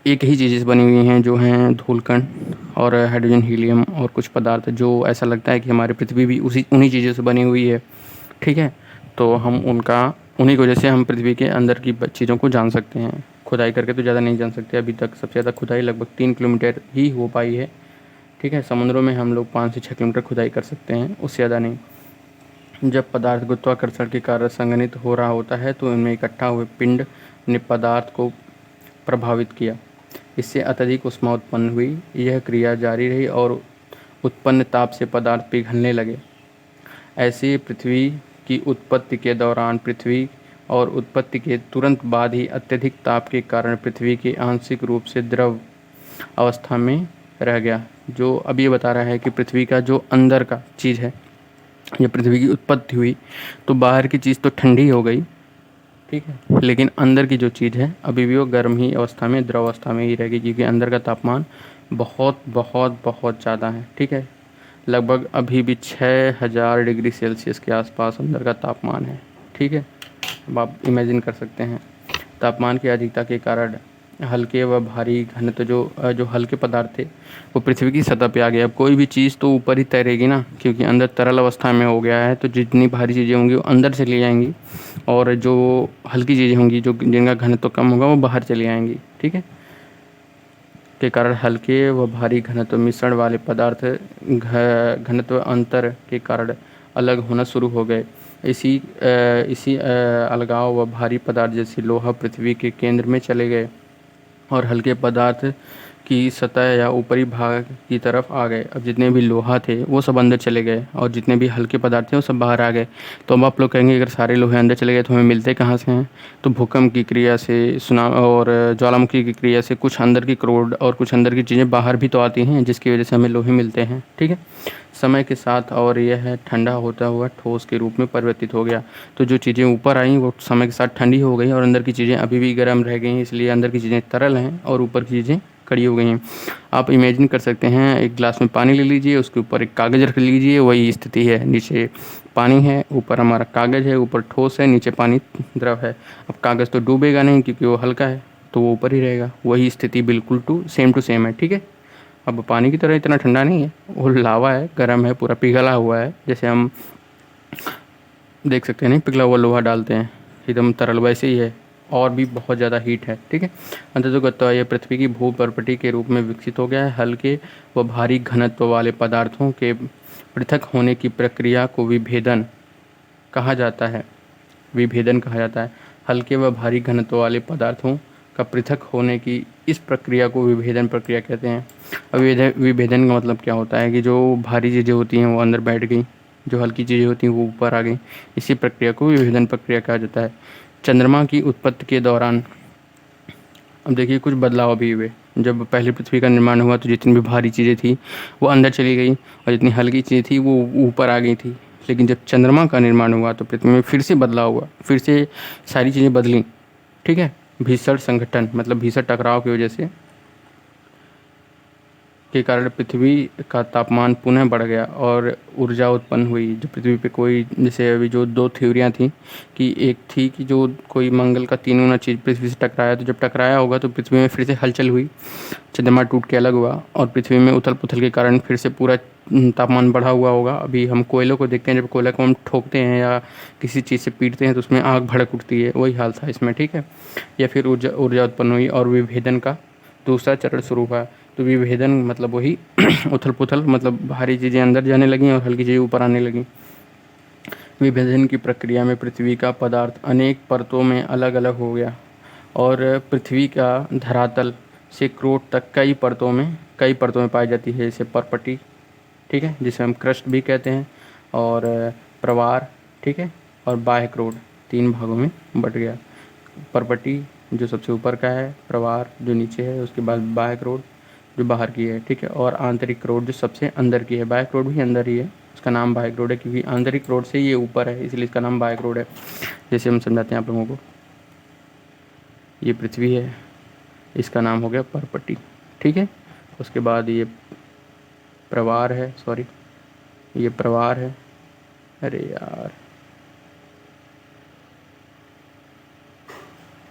एक ही चीज़ से बनी हुई हैं, जो हैं धूलकण और हाइड्रोजन, हीलियम और कुछ पदार्थ, जो ऐसा लगता है कि हमारी पृथ्वी भी उसी उन्हीं चीज़ों से बनी हुई है, ठीक है। तो हम उनका उन्हीं की वजह से हम पृथ्वी के अंदर की चीज़ों को जान सकते हैं। खुदाई करके तो ज़्यादा नहीं जान सकते, अभी तक सबसे ज़्यादा खुदाई लगभग 3 किलोमीटर ही हो पाई है, ठीक है। समुद्रों में हम लोग 5 से 6 किलोमीटर खुदाई कर सकते हैं, उससे ज़्यादा नहीं। जब पदार्थ गुरुत्वाकर्षण के कारण संघनित हो रहा होता है तो इनमें इकट्ठा हुए पिंड ने पदार्थ को प्रभावित किया, इससे अत्यधिक ऊष्मा उत्पन्न हुई। यह क्रिया जारी रही और उत्पन्न ताप से पदार्थ पिघलने लगे। ऐसे पृथ्वी की उत्पत्ति के दौरान पृथ्वी और उत्पत्ति के तुरंत बाद ही अत्यधिक ताप के कारण पृथ्वी के आंशिक रूप से द्रव अवस्था में रह गया। जो अब ये बता रहा है कि पृथ्वी का जो अंदर का चीज़ है, जब पृथ्वी की उत्पत्ति हुई तो बाहर की चीज़ तो ठंडी हो गई, ठीक है, लेकिन अंदर की जो चीज़ है अभी भी वो गर्म ही अवस्था में, द्रव अवस्था में ही रहेगी, क्योंकि अंदर का तापमान बहुत बहुत बहुत ज़्यादा है, ठीक है। लगभग अभी भी 6000 डिग्री सेल्सियस के आसपास अंदर का तापमान है, ठीक है। अब आप इमेजिन कर सकते हैं तापमान की अधिकता के कारण हल्के व भारी घनत्व जो हल्के पदार्थ थे वो पृथ्वी की सतह पे आ गए। अब कोई भी चीज़ तो ऊपर ही तैरेगी ना, क्योंकि अंदर तरल अवस्था में हो गया है, तो जितनी भारी चीज़ें होंगी वो अंदर चली जाएंगी, और जो हल्की चीज़ें होंगी जो जिनका घनत्व कम होगा वो बाहर चली आएंगी, ठीक है। के कारण हल्के व भारी घनत्व मिश्रण वाले पदार्थ घनत्व अंतर के कारण अलग होना शुरू हो गए। इसी अलगाव व भारी पदार्थ जैसे लोहा पृथ्वी के केंद्र में चले गए और हल्के पदार्थ की सतह या ऊपरी भाग की तरफ आ गए। अब जितने भी लोहा थे वो सब अंदर चले गए और जितने भी हल्के पदार्थ थे वो सब बाहर आ गए। तो अब आप लोग कहेंगे अगर सारे लोहे अंदर चले गए तो हमें मिलते कहाँ से हैं? तो भूकंप की क्रिया से, सुनामी और ज्वालामुखी की क्रिया से कुछ अंदर की क्रोड और कुछ अंदर की चीज़ें बाहर भी तो आती हैं, जिसकी वजह से हमें लोहे मिलते हैं, ठीक है। समय के साथ और यह ठंडा होता हुआ ठोस के रूप में परिवर्तित हो गया। तो जो चीज़ें ऊपर आई वो समय के साथ ठंडी हो गई और अंदर की चीज़ें अभी भी गर्म रह गई, इसलिए अंदर की चीज़ें तरल हैं और ऊपर की चीज़ें कड़ी हो गई हैं। आप इमेजिन कर सकते हैं, एक गिलास में पानी ले लीजिए, उसके ऊपर एक कागज़ रख लीजिए, वही स्थिति है। नीचे पानी है, ऊपर हमारा कागज़ है, ऊपर ठोस है, नीचे पानी द्रव है। अब कागज़ तो डूबेगा नहीं क्योंकि वो हल्का है, तो वो ऊपर ही रहेगा। वही स्थिति बिल्कुल टू सेम है, ठीक है। अब पानी की तरह इतना ठंडा नहीं है, वो लावा है, गर्म है, पूरा पिघला हुआ है। जैसे हम देख सकते हैं नहीं, पिघला हुआ लोहा डालते हैं एकदम तरल, वैसे ही है और भी बहुत ज़्यादा हीट है, ठीक है। अंततः यह पृथ्वी की भूपर्पटी के रूप में विकसित हो गया है। हल्के व भारी घनत्व वाले पदार्थों के पृथक होने की प्रक्रिया को विभेदन कहा जाता है। विभेदन कहा जाता है। हल्के व भारी घनत्व वाले पदार्थों का पृथक होने की इस प्रक्रिया को विभेदन प्रक्रिया कहते हैं। अब विभेदन का मतलब क्या होता है कि जो भारी चीज़ें होती हैं वो अंदर बैठ गई, जो हल्की चीज़ें होती हैं वो ऊपर आ गई। इसी प्रक्रिया को विभेदन प्रक्रिया कहा जाता है। चंद्रमा की उत्पत्ति के दौरान अब देखिए कुछ बदलाव भी हुए। जब पहले पृथ्वी का निर्माण हुआ तो जितनी भी भारी चीज़ें थी वो अंदर चली गई और जितनी हल्की चीज़ें थी वो ऊपर आ गई थी। लेकिन जब चंद्रमा का निर्माण हुआ तो पृथ्वी में फिर से बदलाव हुआ, फिर से सारी चीज़ें बदली, ठीक है। भीषण संघटन मतलब भीषण टकराव की वजह से के कारण पृथ्वी का तापमान पुनः बढ़ गया और ऊर्जा उत्पन्न हुई। जो पृथ्वी पे कोई, जैसे अभी जो दो थ्योरियाँ थी कि एक थी कि जो कोई मंगल का तीनों ना चीज़ पृथ्वी से टकराया, तो जब टकराया होगा तो पृथ्वी में फिर से हलचल हुई, चंद्रमा टूट के अलग हुआ और पृथ्वी में उथल पुथल के कारण फिर से पूरा तापमान बढ़ा हुआ होगा। अभी हम कोयलों को देखते हैं, जब कोयला को हम ठोकते हैं या किसी चीज़ से पीटते हैं तो उसमें आग भड़क उठती है, वही हाल था इसमें, ठीक है। या फिर ऊर्जा उत्पन्न हुई और विभेदन का दूसरा चरण शुरू हुआ। तो विभेदन मतलब वही उथल पुथल, मतलब भारी चीज़ें अंदर जाने लगीं और हल्की चीज़ें ऊपर आने लगीं। विभेदन की प्रक्रिया में पृथ्वी का पदार्थ अनेक परतों में अलग अलग हो गया और पृथ्वी का धरातल से क्रोट तक कई परतों में पाई जाती है, जैसे परपटी, ठीक है, जिसे हम क्रस्ट भी कहते हैं, और प्रवार, ठीक है, और बाह्य क्रोड, 3 भागों में बट गया। परपटी जो सबसे ऊपर का है, प्रवार जो नीचे है, उसके बाद बाह्य क्रोड जो बाहर की है, ठीक है। और आंतरिक क्रोड जो सबसे अंदर की है। बाह्य क्रोड भी अंदर ही है, उसका नाम बाह्य क्रोड है, क्योंकि आंतरिक क्रोड से ये ऊपर है, इसलिए इसका नाम बाह्य क्रोड है। जैसे हम समझाते हैं आप लोगों को, ये पृथ्वी है, इसका नाम हो गया परपटी, ठीक है। उसके बाद ये प्रवार है, सॉरी ये प्रवार है, अरे यार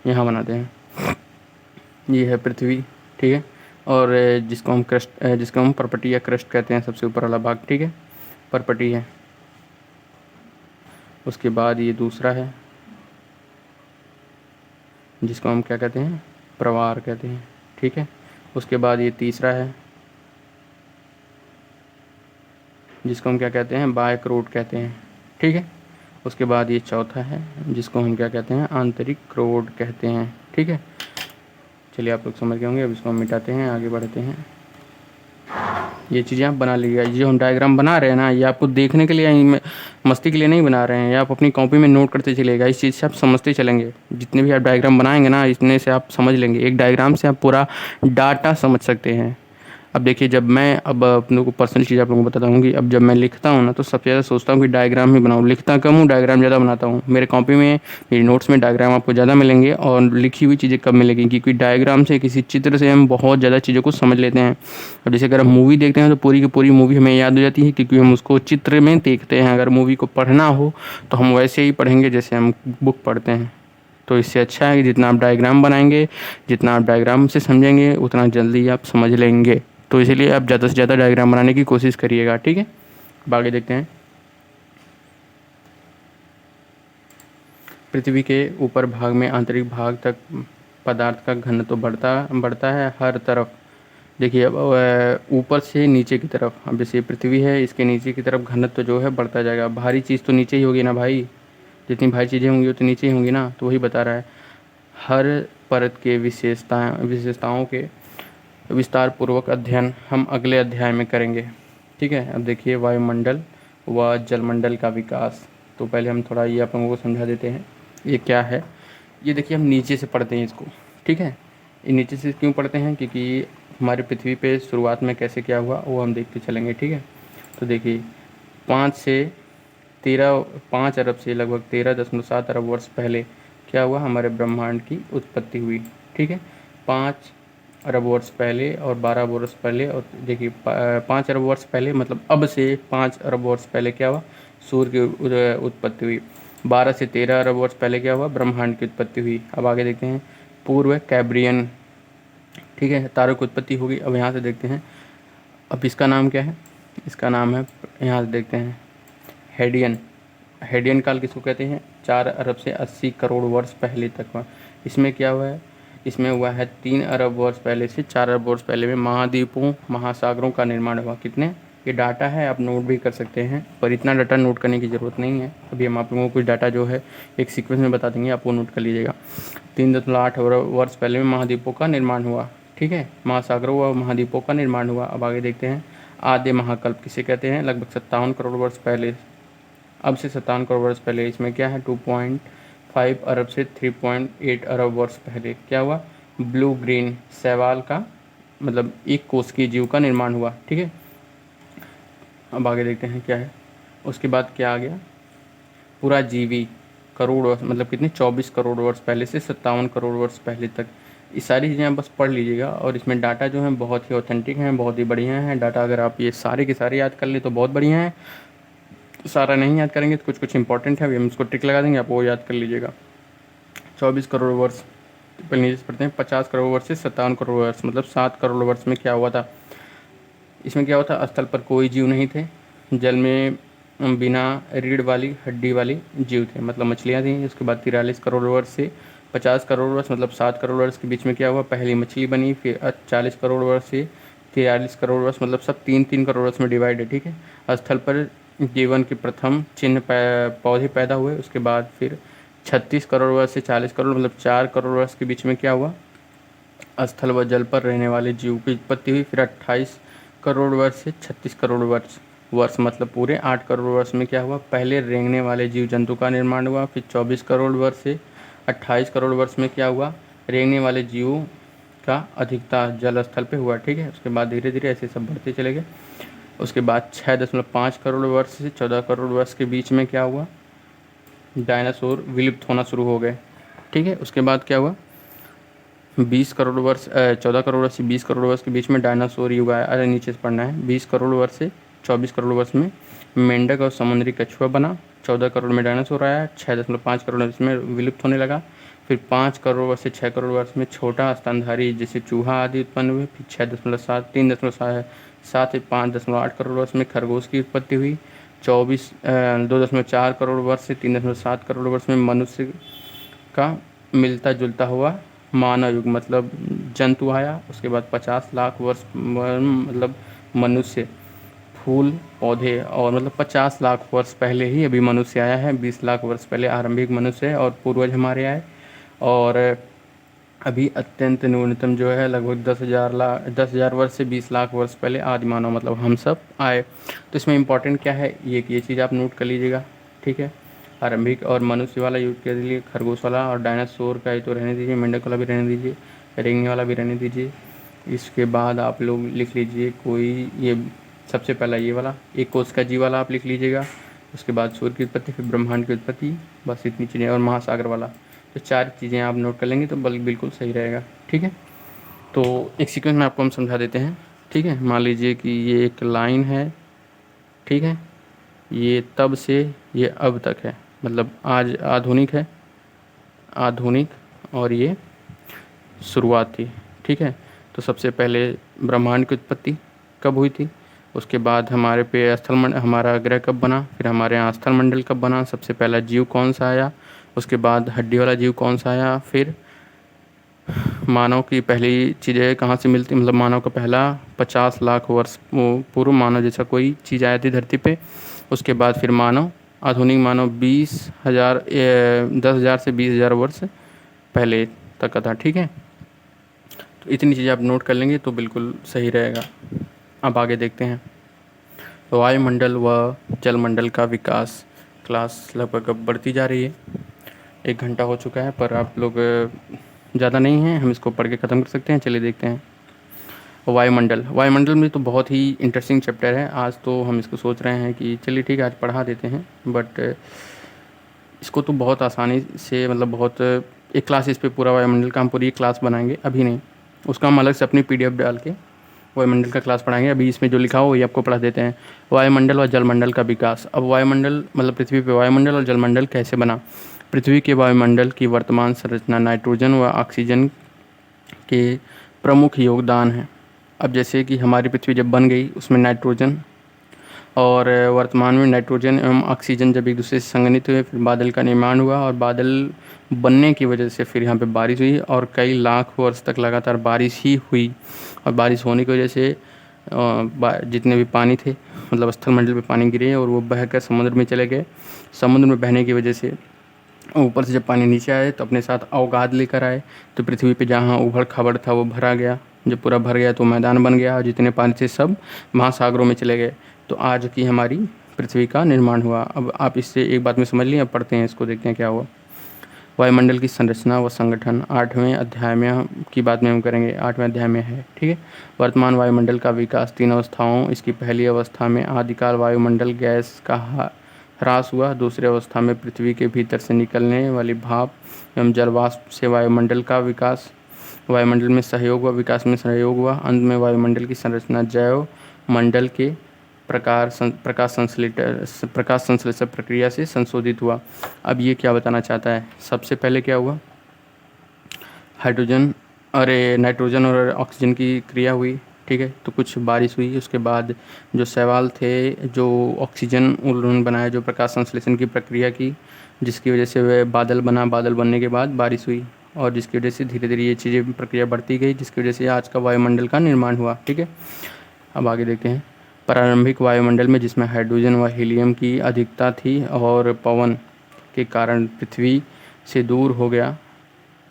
यहाँ बनाते हैं, ये है पृथ्वी, ठीक है। और जिसको हम क्रस्ट, जिसको हम परपटी या क्रस्ट कहते हैं, सबसे ऊपर वाला भाग, ठीक है, परपटी है। उसके बाद ये दूसरा है, जिसको हम क्या कहते हैं, प्रवार कहते हैं, ठीक है। उसके बाद ये तीसरा है, जिसको हम क्या कहते हैं, बाह्य क्रोड कहते हैं, ठीक है। उसके बाद ये चौथा है, जिसको हम क्या कहते हैं, आंतरिक क्रोड कहते हैं, ठीक है। चलिए आप लोग समझ गए होंगे। अब इसको हम मिटाते हैं, आगे बढ़ते हैं। ये चीज़ें आप बना लीजिएगा। ये जो हम डायग्राम बना रहे हैं ना, ये आपको देखने के लिए मस्ती के लिए नहीं बना रहे हैं, ये आप अपनी कॉपी में नोट करते चलेगा। इस चीज़ से आप समझते चलेंगे, जितने भी आप डायग्राम बनाएंगे ना, इतने से आप समझ लेंगे। एक डायग्राम से आप पूरा डाटा समझ सकते हैं। अब देखिए, जब मैं अब अपनों को पर्सनल चीज़ आप लोगों को बताता हूँ कि अब जब मैं लिखता हूँ ना, तो सबसे ज़्यादा सोचता हूँ कि डायग्राम ही बनाऊँ। लिखता कम हूँ, डायग्राम ज़्यादा बनाता हूँ। मेरे कॉपी में, मेरी नोट्स में डायग्राम आपको ज़्यादा मिलेंगे और लिखी हुई चीज़ें कम मिलेंगी, क्योंकि डायग्राम से, किसी चित्र से हम बहुत ज़्यादा चीज़ों को समझ लेते हैं। अब जैसे अगर हम मूवी देखते हैं तो पूरी की पूरी मूवी हमें याद हो जाती है, क्योंकि हम उसको चित्र में देखते हैं। अगर मूवी को पढ़ना हो तो हम वैसे ही पढ़ेंगे जैसे हम बुक पढ़ते हैं। तो इससे अच्छा है कि जितना आप डायग्राम बनाएंगे, जितना आप डायग्राम से समझेंगे, उतना जल्दी आप समझ लेंगे। तो इसीलिए आप ज़्यादा से ज़्यादा डायग्राम बनाने की कोशिश करिएगा, ठीक है। अब आगे देखते हैं। पृथ्वी के ऊपर भाग में, आंतरिक भाग तक पदार्थ का घनत्व बढ़ता बढ़ता है हर तरफ। देखिए, अब ऊपर से नीचे की तरफ, अब जैसे पृथ्वी है, इसके नीचे की तरफ घनत्व जो है बढ़ता जाएगा। भारी चीज़ तो नीचे ही होगी ना भाई, जितनी भारी चीज़ें होंगी उतनी नीचे ही होंगी ना। तो वही बता रहा है, हर परत के विशेषताओं के विस्तार पूर्वक अध्ययन हम अगले अध्याय में करेंगे, ठीक है। अब देखिए, वायुमंडल व जलमंडल का विकास। तो पहले हम थोड़ा ये आप लोगों को समझा देते हैं, ये क्या है। ये देखिए, हम नीचे से पढ़ते हैं इसको, ठीक है। ये नीचे से क्यों पढ़ते हैं, क्योंकि हमारे पृथ्वी पे शुरुआत में कैसे क्या हुआ वो हम देखते चलेंगे, ठीक है। तो देखिए, 5 अरब से लगभग 13.7 अरब वर्ष पहले क्या हुआ, हमारे ब्रह्मांड की उत्पत्ति हुई, ठीक है। 5 अरब वर्ष पहले और 12 वर्ष पहले, और देखिए 5 अरब वर्ष पहले मतलब अब से 5 अरब वर्ष पहले क्या हुआ, सूर्य की उत्पत्ति हुई। 12 से 13 अरब वर्ष पहले क्या हुआ, ब्रह्मांड की उत्पत्ति हुई। अब आगे देखते हैं, पूर्व कैब्रियन, ठीक है, तारों की उत्पत्ति होगी। अब यहाँ से देखते हैं, अब इसका नाम क्या है, इसका नाम है, यहाँ से देखते हैं, हेडियन। हेडियन काल किसको कहते हैं, 4 अरब से 80 करोड़ वर्ष पहले तक हुआ। इसमें क्या हुआ है, इसमें हुआ है 3 अरब वर्ष पहले से 4 अरब वर्ष पहले में महाद्वीपों, महासागरों का निर्माण हुआ। कितने, ये डाटा है, आप नोट भी कर सकते हैं, पर इतना डाटा नोट करने की ज़रूरत नहीं है। अभी हम आप लोगों को कुछ डाटा जो है एक सीक्वेंस में बता देंगे, आप वो नोट कर लीजिएगा। 3.8 अरब वर्ष पहले में महाद्वीपों का निर्माण हुआ, ठीक है, महासागरों व महाद्वीपों का निर्माण हुआ। अब आगे देखते हैं, आद्य महाकल्प किसे कहते हैं, लगभग 57 करोड़ वर्ष पहले, अब से 57 करोड़ वर्ष पहले। इसमें क्या है, 2.5 अरब से 3.8 अरब वर्ष पहले क्या हुआ, ब्लू ग्रीन शैवाल का, मतलब एक कोशिकीय जीव का निर्माण हुआ, ठीक है। अब आगे देखते हैं क्या है, उसके बाद क्या आ गया, पूरा जीवी, करोड़ वर्ष मतलब कितने, 24 करोड़ वर्ष पहले से 57 करोड़ वर्ष पहले तक। ये सारी चीज़ें आप बस पढ़ लीजिएगा, और इसमें डाटा जो है बहुत ही ऑथेंटिक हैं, बहुत ही बढ़िया हैं डाटा। अगर आप ये सारे के सारे याद कर ले तो बहुत बढ़िया है, सारा नहीं याद करेंगे तो कुछ कुछ इंपॉर्टेंट है, अभी हम इसको टिक लगा देंगे, आप वो याद कर लीजिएगा। 24 करोड़ वर्ष पहले नीचे से पढ़ते हैं, 50 करोड़ वर्ष से 57 करोड़ वर्ष मतलब 7 करोड़ वर्ष में क्या हुआ था। इसमें क्या हुआ था, स्थल पर कोई जीव नहीं थे, जल में बिना रीढ़ वाली हड्डी वाली जीव थे, मतलब मछलियाँ थी। उसके बाद 43 करोड़ वर्ष से 50 करोड़ वर्ष मतलब 7 करोड़ वर्ष के बीच में क्या हुआ, पहली मछली बनी। फिर 40 करोड़ वर्ष से 43 करोड़ वर्ष मतलब सब 3-3 करोड़ वर्ष में डिवाइड है, ठीक है। स्थल पर जीवन के प्रथम चिन्ह पौधे पैदा हुए। उसके बाद फिर 36 करोड़ वर्ष से 40 करोड़ मतलब 4 करोड़ वर्ष के बीच में क्या हुआ, स्थल व जल पर रहने वाले जीव की उत्पत्ति हुई। फिर 28 करोड़ वर्ष से 36 करोड़ वर्ष मतलब पूरे 8 करोड़ वर्ष में क्या हुआ, पहले रेंगने वाले जीव जंतु का निर्माण हुआ। फिर 24 करोड़ वर्ष से 28 करोड़ वर्ष में क्या हुआ, रेंगने वाले जीव का अधिकता जल स्थल पे हुआ, ठीक है। उसके बाद धीरे धीरे ऐसे सब बढ़ते चले गए। उसके बाद 6.5 करोड़ वर्ष से 14 करोड़ वर्ष के बीच में क्या हुआ, डायनासोर विलुप्त होना शुरू हो गए, ठीक है। उसके बाद क्या हुआ, 14 करोड़ वर्ष से 20 करोड़ वर्ष के बीच में डायनासोर युग आया। अरे नीचे से पढ़ना है। 20 करोड़ वर्ष से 24 करोड़ वर्ष में मेंढक और समुद्री कछुआ बना। 14 करोड़ में डायनासोर आया। 6.5 करोड़ वर्ष में विलुप्त होने लगा। फिर 5 करोड़ वर्ष से 6 करोड़ वर्ष में छोटा स्तनधारी जैसे चूहा आदि उत्पन्न हुए। फिर 6.7 3.7 से 5.8 करोड़ वर्ष में खरगोश की उत्पत्ति हुई। 2.4 करोड़ वर्ष से 3.7 करोड़ वर्ष में मनुष्य का मिलता जुलता हुआ मानव युग मतलब जंतु आया। उसके बाद 50 लाख वर्ष मतलब मनुष्य, फूल पौधे, और मतलब 50 लाख वर्ष पहले ही अभी मनुष्य आया है। 20 लाख वर्ष पहले आरंभिक मनुष्य है और पूर्वज हमारे आए। और अभी अत्यंत न्यूनतम जो है लगभग 10,000 वर्ष से 20 लाख वर्ष पहले आदि मानव मतलब हम सब आए। तो इसमें इम्पोर्टेंट क्या है, ये चीज़ आप नोट कर लीजिएगा, ठीक है। आरंभिक और मनुष्य वाला युग के लिए खरगोश वाला और डायनासोर का ये तो रहने दीजिए, मेंढक वाला भी रहने दीजिए, रेंगने वाला भी रहने दीजिए। इसके बाद आप लोग लिख लीजिए कोई, ये सबसे पहला ये वाला एक कोश का जीव वाला आप लिख लीजिएगा। उसके बाद सूर्य की उत्पत्ति, फिर ब्रह्मांड की उत्पत्ति, बस इतनी चीज़ें, और महासागर वाला। तो 4 चीज़ें आप नोट कर लेंगे तो बिल्कुल सही रहेगा, ठीक है। तो एक सीक्वेंस में आपको हम समझा देते हैं, ठीक है। मान लीजिए कि ये एक लाइन है, ठीक है। ये तब से ये अब तक है, मतलब आज आधुनिक है, आधुनिक, और ये शुरुआत थी, ठीक है। तो सबसे पहले ब्रह्मांड की उत्पत्ति कब हुई थी, उसके बाद हमारे पे हमारा ग्रह कब बना, फिर हमारे यहाँ स्थल मंडल कब बना, सबसे पहला जीव कौन सा आया, उसके बाद हड्डी वाला जीव कौन सा आया, फिर मानव की पहली चीज़ें कहाँ से मिलती, मतलब मानव का पहला 50 लाख वर्ष पूर्व मानव जैसा कोई चीज़ आई थी धरती पे। उसके बाद फिर मानव, आधुनिक मानव 10,000 से 20,000 वर्ष पहले तक का था, ठीक है। तो इतनी चीज़ें आप नोट कर लेंगे तो बिल्कुल सही रहेगा। अब आगे देखते हैं। तो वायुमंडल व जलमंडल का विकास क्लास लगभग अब बढ़ती जा रही है। 1 घंटा हो चुका है पर आप लोग ज़्यादा नहीं हैं, हम इसको पढ़ के ख़त्म कर सकते हैं। चलिए देखते हैं। वायुमंडल में तो बहुत ही इंटरेस्टिंग चैप्टर है। आज तो हम इसको सोच रहे हैं कि चलिए ठीक है आज पढ़ा देते हैं, बट इसको तो बहुत आसानी से, मतलब बहुत एक क्लास इस पे पूरा वायुमंडल का हम पूरी क्लास बनाएंगे, अभी नहीं। उसका हम अलग से अपनी PDF डाल के वायुमंडल का क्लास पढ़ाएंगे। अभी इसमें जो लिखा हो वही आपको पढ़ा देते हैं। वायुमंडल और जलमंडल का विकास। अब वायुमंडल मतलब पृथ्वी पे वायुमंडल और जलमंडल कैसे बना। पृथ्वी के वायुमंडल की वर्तमान संरचना नाइट्रोजन व ऑक्सीजन के प्रमुख योगदान है। अब जैसे कि हमारी पृथ्वी जब बन गई उसमें नाइट्रोजन, और वर्तमान में नाइट्रोजन एवं ऑक्सीजन जब एक दूसरे से संघनित हुए फिर बादल का निर्माण हुआ, और बादल बनने की वजह से फिर यहाँ पे बारिश हुई, और कई लाख वर्ष तक लगातार बारिश ही हुई। और बारिश होने की वजह से जितने भी पानी थे मतलब स्थल मंडल पे पानी गिरे और वो बहकर समुद्र में चले गए। समुद्र में बहने की वजह से ऊपर से जब पानी नीचे आए तो अपने साथ अवगाध लेकर आए, तो पृथ्वी पे जहाँ उबड़ खाबड़ था वो भरा गया। जब पूरा भर गया तो मैदान बन गया, और जितने पानी थे सब महासागरों में चले गए। तो आज की हमारी पृथ्वी का निर्माण हुआ। अब आप इससे एक बात में समझ लिए, अब पढ़ते हैं इसको, देखते हैं क्या हुआ। वायुमंडल की संरचना व संगठन 8वें अध्याय में की बात में हम करेंगे, 8वें अध्याय में है, ठीक है। वर्तमान वायुमंडल का विकास 3 अवस्थाओं। इसकी पहली अवस्था में आदिकाल वायुमंडल गैस का ह्रास हुआ। दूसरी अवस्था में पृथ्वी के भीतर से निकलने वाली भाप एवं जलवाष्प से वायुमंडल का विकास, वायुमंडल में सहयोग व विकास में सहयोग हुआ। अंत में वायुमंडल की संरचना जैव मंडल के प्रकाश संश्लेषण प्रक्रिया से संशोधित हुआ। अब ये क्या बताना चाहता है, सबसे पहले क्या हुआ, नाइट्रोजन और ऑक्सीजन की क्रिया हुई, ठीक है। तो कुछ बारिश हुई, उसके बाद जो शैवाल थे जो ऑक्सीजन उन्होंने बनाया, जो प्रकाश संश्लेषण की प्रक्रिया की, जिसकी वजह से वह बादल बना। बादल बनने के बाद बारिश हुई, और जिसकी वजह से धीरे धीरे ये चीज़ें प्रक्रिया बढ़ती गई, जिसकी वजह से आज का वायुमंडल का निर्माण हुआ, ठीक है। अब आगे देखते हैं। प्रारंभिक वायुमंडल में जिसमें हाइड्रोजन व हीलियम की अधिकता थी और पवन के कारण पृथ्वी से दूर हो गया।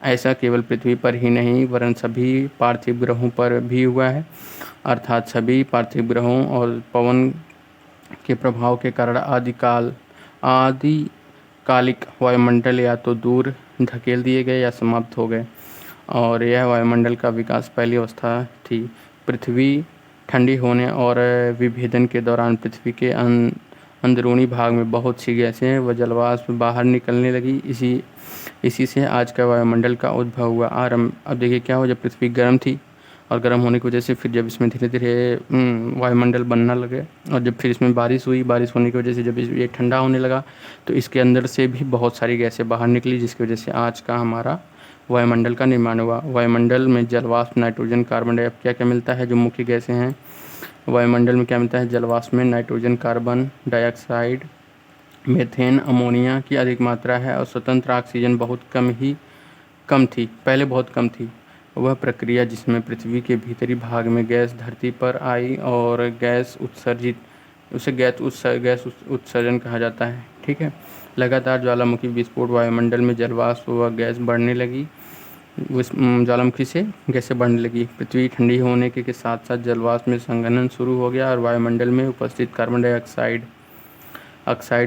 ऐसा केवल पृथ्वी पर ही नहीं वरन सभी पार्थिव ग्रहों पर भी हुआ है, अर्थात सभी पार्थिव ग्रहों और पवन के प्रभाव के कारण आदिकालिक वायुमंडल या तो दूर धकेल दिए गए या समाप्त हो गए। और यह वायुमंडल का विकास पहली अवस्था थी। पृथ्वी ठंडी होने और विभेदन के दौरान पृथ्वी के अंदरूनी भाग में बहुत सी गैसें व जलवाष्प बाहर निकलने लगी। इसी से आज का वायुमंडल का उद्भव हुआ। आरंभ अब देखिए क्या हुआ, जब पृथ्वी गर्म थी और गर्म होने की वजह से फिर जब इसमें धीरे धीरे वायुमंडल बनना लगे, और जब फिर इसमें बारिश हुई, बारिश होने की वजह से जब ये ठंडा होने लगा तो इसके अंदर से भी बहुत सारी गैसें बाहर निकली, जिसकी वजह से आज का हमारा वायुमंडल का निर्माण हुआ। वायुमंडल में जलवाष्प, नाइट्रोजन, कार्बन डाइऑक्साइड क्या क्या मिलता है, जो मुख्य गैसें हैं वायुमंडल में क्या मिलता है, जलवाष्प में nitrogen, carbon dioxide, methane, ammonia की अधिक मात्रा है और स्वतंत्र ऑक्सीजन बहुत कम थी, पहले बहुत कम थी। वह प्रक्रिया जिसमें पृथ्वी के भीतरी भाग में गैस धरती पर आई और गैस उत्सर्जित, उसे गैस उत्सर्जन कहा जाता है। ठीक है। लगातार ज्वालामुखी विस्फोट, वायुमंडल में जलवाष्प व गैस बढ़ने लगी, ज्वालामुखी से गैसें बढ़ने लगी। पृथ्वी ठंडी होने के साथ साथ जलवाष्प में संघनन शुरू हो गया और वायुमंडल में उपस्थित कार्बन डाइऑक्साइड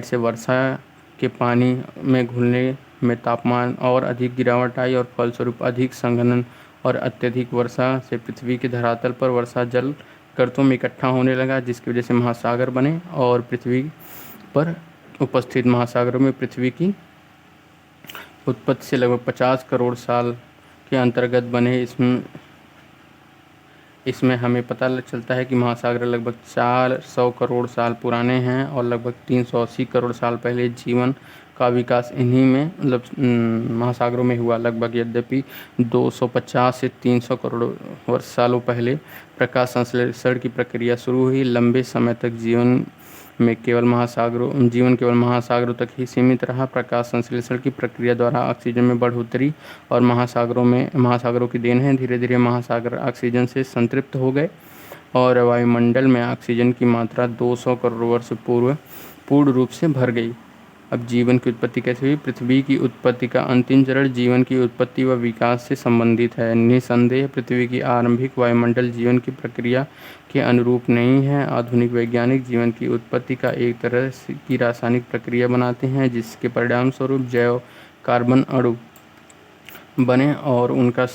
से वर्षा के पानी में घुलने में तापमान और अधिक गिरावट आई और फलस्वरूप अधिक संघनन और अत्यधिक वर्षा से पृथ्वी के धरातल पर वर्षा जल गर्तों में इकट्ठा होने लगा, जिसकी वजह से महासागर बने और पृथ्वी पर उपस्थित महासागरों में पृथ्वी की उत्पत्ति से लगभग 50 करोड़ साल के अंतर्गत बने। इसमें हमें पता चलता है कि महासागर लगभग 400 करोड़ साल पुराने हैं और लगभग 380 करोड़ साल पहले जीवन का विकास इन्हीं में मतलब महासागरों में हुआ। लगभग यद्यपि 250 से 300 करोड़ वर्ष सालों पहले प्रकाश संश्लेषण की प्रक्रिया शुरू हुई, लंबे समय तक जीवन केवल महासागरों तक ही सीमित रहा। प्रकाश संश्लेषण की प्रक्रिया द्वारा ऑक्सीजन में बढ़ोतरी और महासागरों की देन है। धीरे धीरे महासागर ऑक्सीजन से संतृप्त हो गए और वायुमंडल में ऑक्सीजन की मात्रा 200 करोड़ वर्ष पूर्ण रूप से भर गई। अब जीवन की उत्पत्ति कैसे हुई? पृथ्वी की उत्पत्ति का अंतिम चरण जीवन की उत्पत्ति व विकास से संबंधित है। निसंदेह पृथ्वी की आरंभिक वायुमंडल जीवन की प्रक्रिया के अनुरूप नहीं है। आधुनिक वैज्ञानिक जीवन की उत्पत्ति का एक तरह की रासायनिक प्रक्रिया बनाते हैं, जिसके परिणाम स्वरूप जैव कार्बन अणु बने और उनका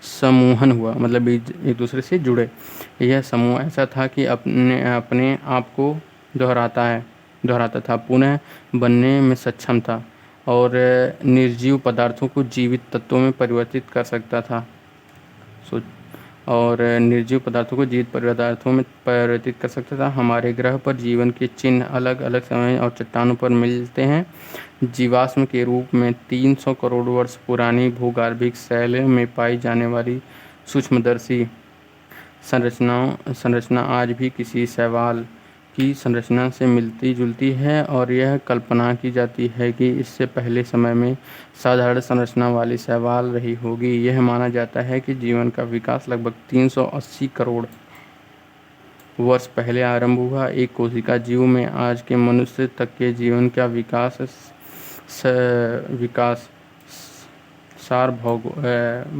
समूहन हुआ, मतलब एक दूसरे से जुड़े। यह समूह ऐसा था कि अपने आप को दोहराता था, पुनः बनने में सक्षम था और निर्जीव पदार्थों को जीवित तत्वों में परिवर्तित कर सकता था। हमारे ग्रह पर जीवन के चिन्ह अलग अलग समय और चट्टानों पर मिलते हैं। जीवाश्म के रूप में 300 करोड़ वर्ष पुरानी भूगर्भिक शैल में पाई जाने वाली सूक्ष्मदर्शी संरचना आज भी किसी शैवाल की संरचना से मिलती जुलती है और यह कल्पना की जाती है कि इससे पहले समय में साधारण संरचना वाली शैवाल रही होगी। यह माना जाता है कि जीवन का विकास लगभग 380 करोड़ वर्ष पहले आरंभ हुआ। एक कोशिका जीव में आज के मनुष्य तक के जीवन का विकास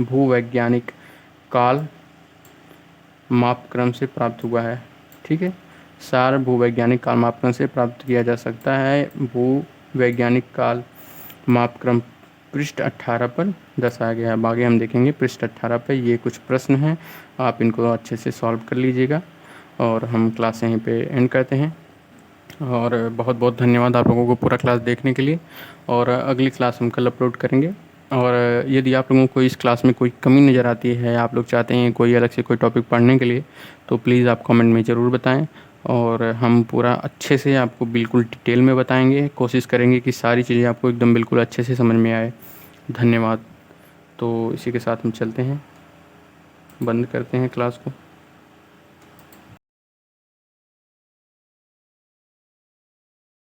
भूवैज्ञानिक काल मापक्रम से प्राप्त हुआ है। ठीक है, सार भूवैज्ञानिक काल मापक्रम से प्राप्त किया जा सकता है। भूवैज्ञानिक काल मापक्रम पृष्ठ 18 पर दर्शाया गया है। आगे हम देखेंगे पृष्ठ 18 पर ये कुछ प्रश्न हैं, आप इनको अच्छे से सॉल्व कर लीजिएगा और हम क्लास यहीं पे एंड करते हैं। और बहुत बहुत धन्यवाद आप लोगों को पूरा क्लास देखने के लिए, और अगली क्लास हम कल अपलोड करेंगे। और यदि आप लोगों को इस क्लास में कोई कमी नज़र आती है, आप लोग चाहते हैं कोई अलग से कोई टॉपिक पढ़ने के लिए, तो प्लीज़ आप कमेंट में ज़रूर बताएं और हम पूरा अच्छे से आपको बिल्कुल डिटेल में बताएंगे। कोशिश करेंगे कि सारी चीज़ें आपको एकदम बिल्कुल अच्छे से समझ में आए। धन्यवाद। तो इसी के साथ हम चलते हैं, बंद करते हैं क्लास को।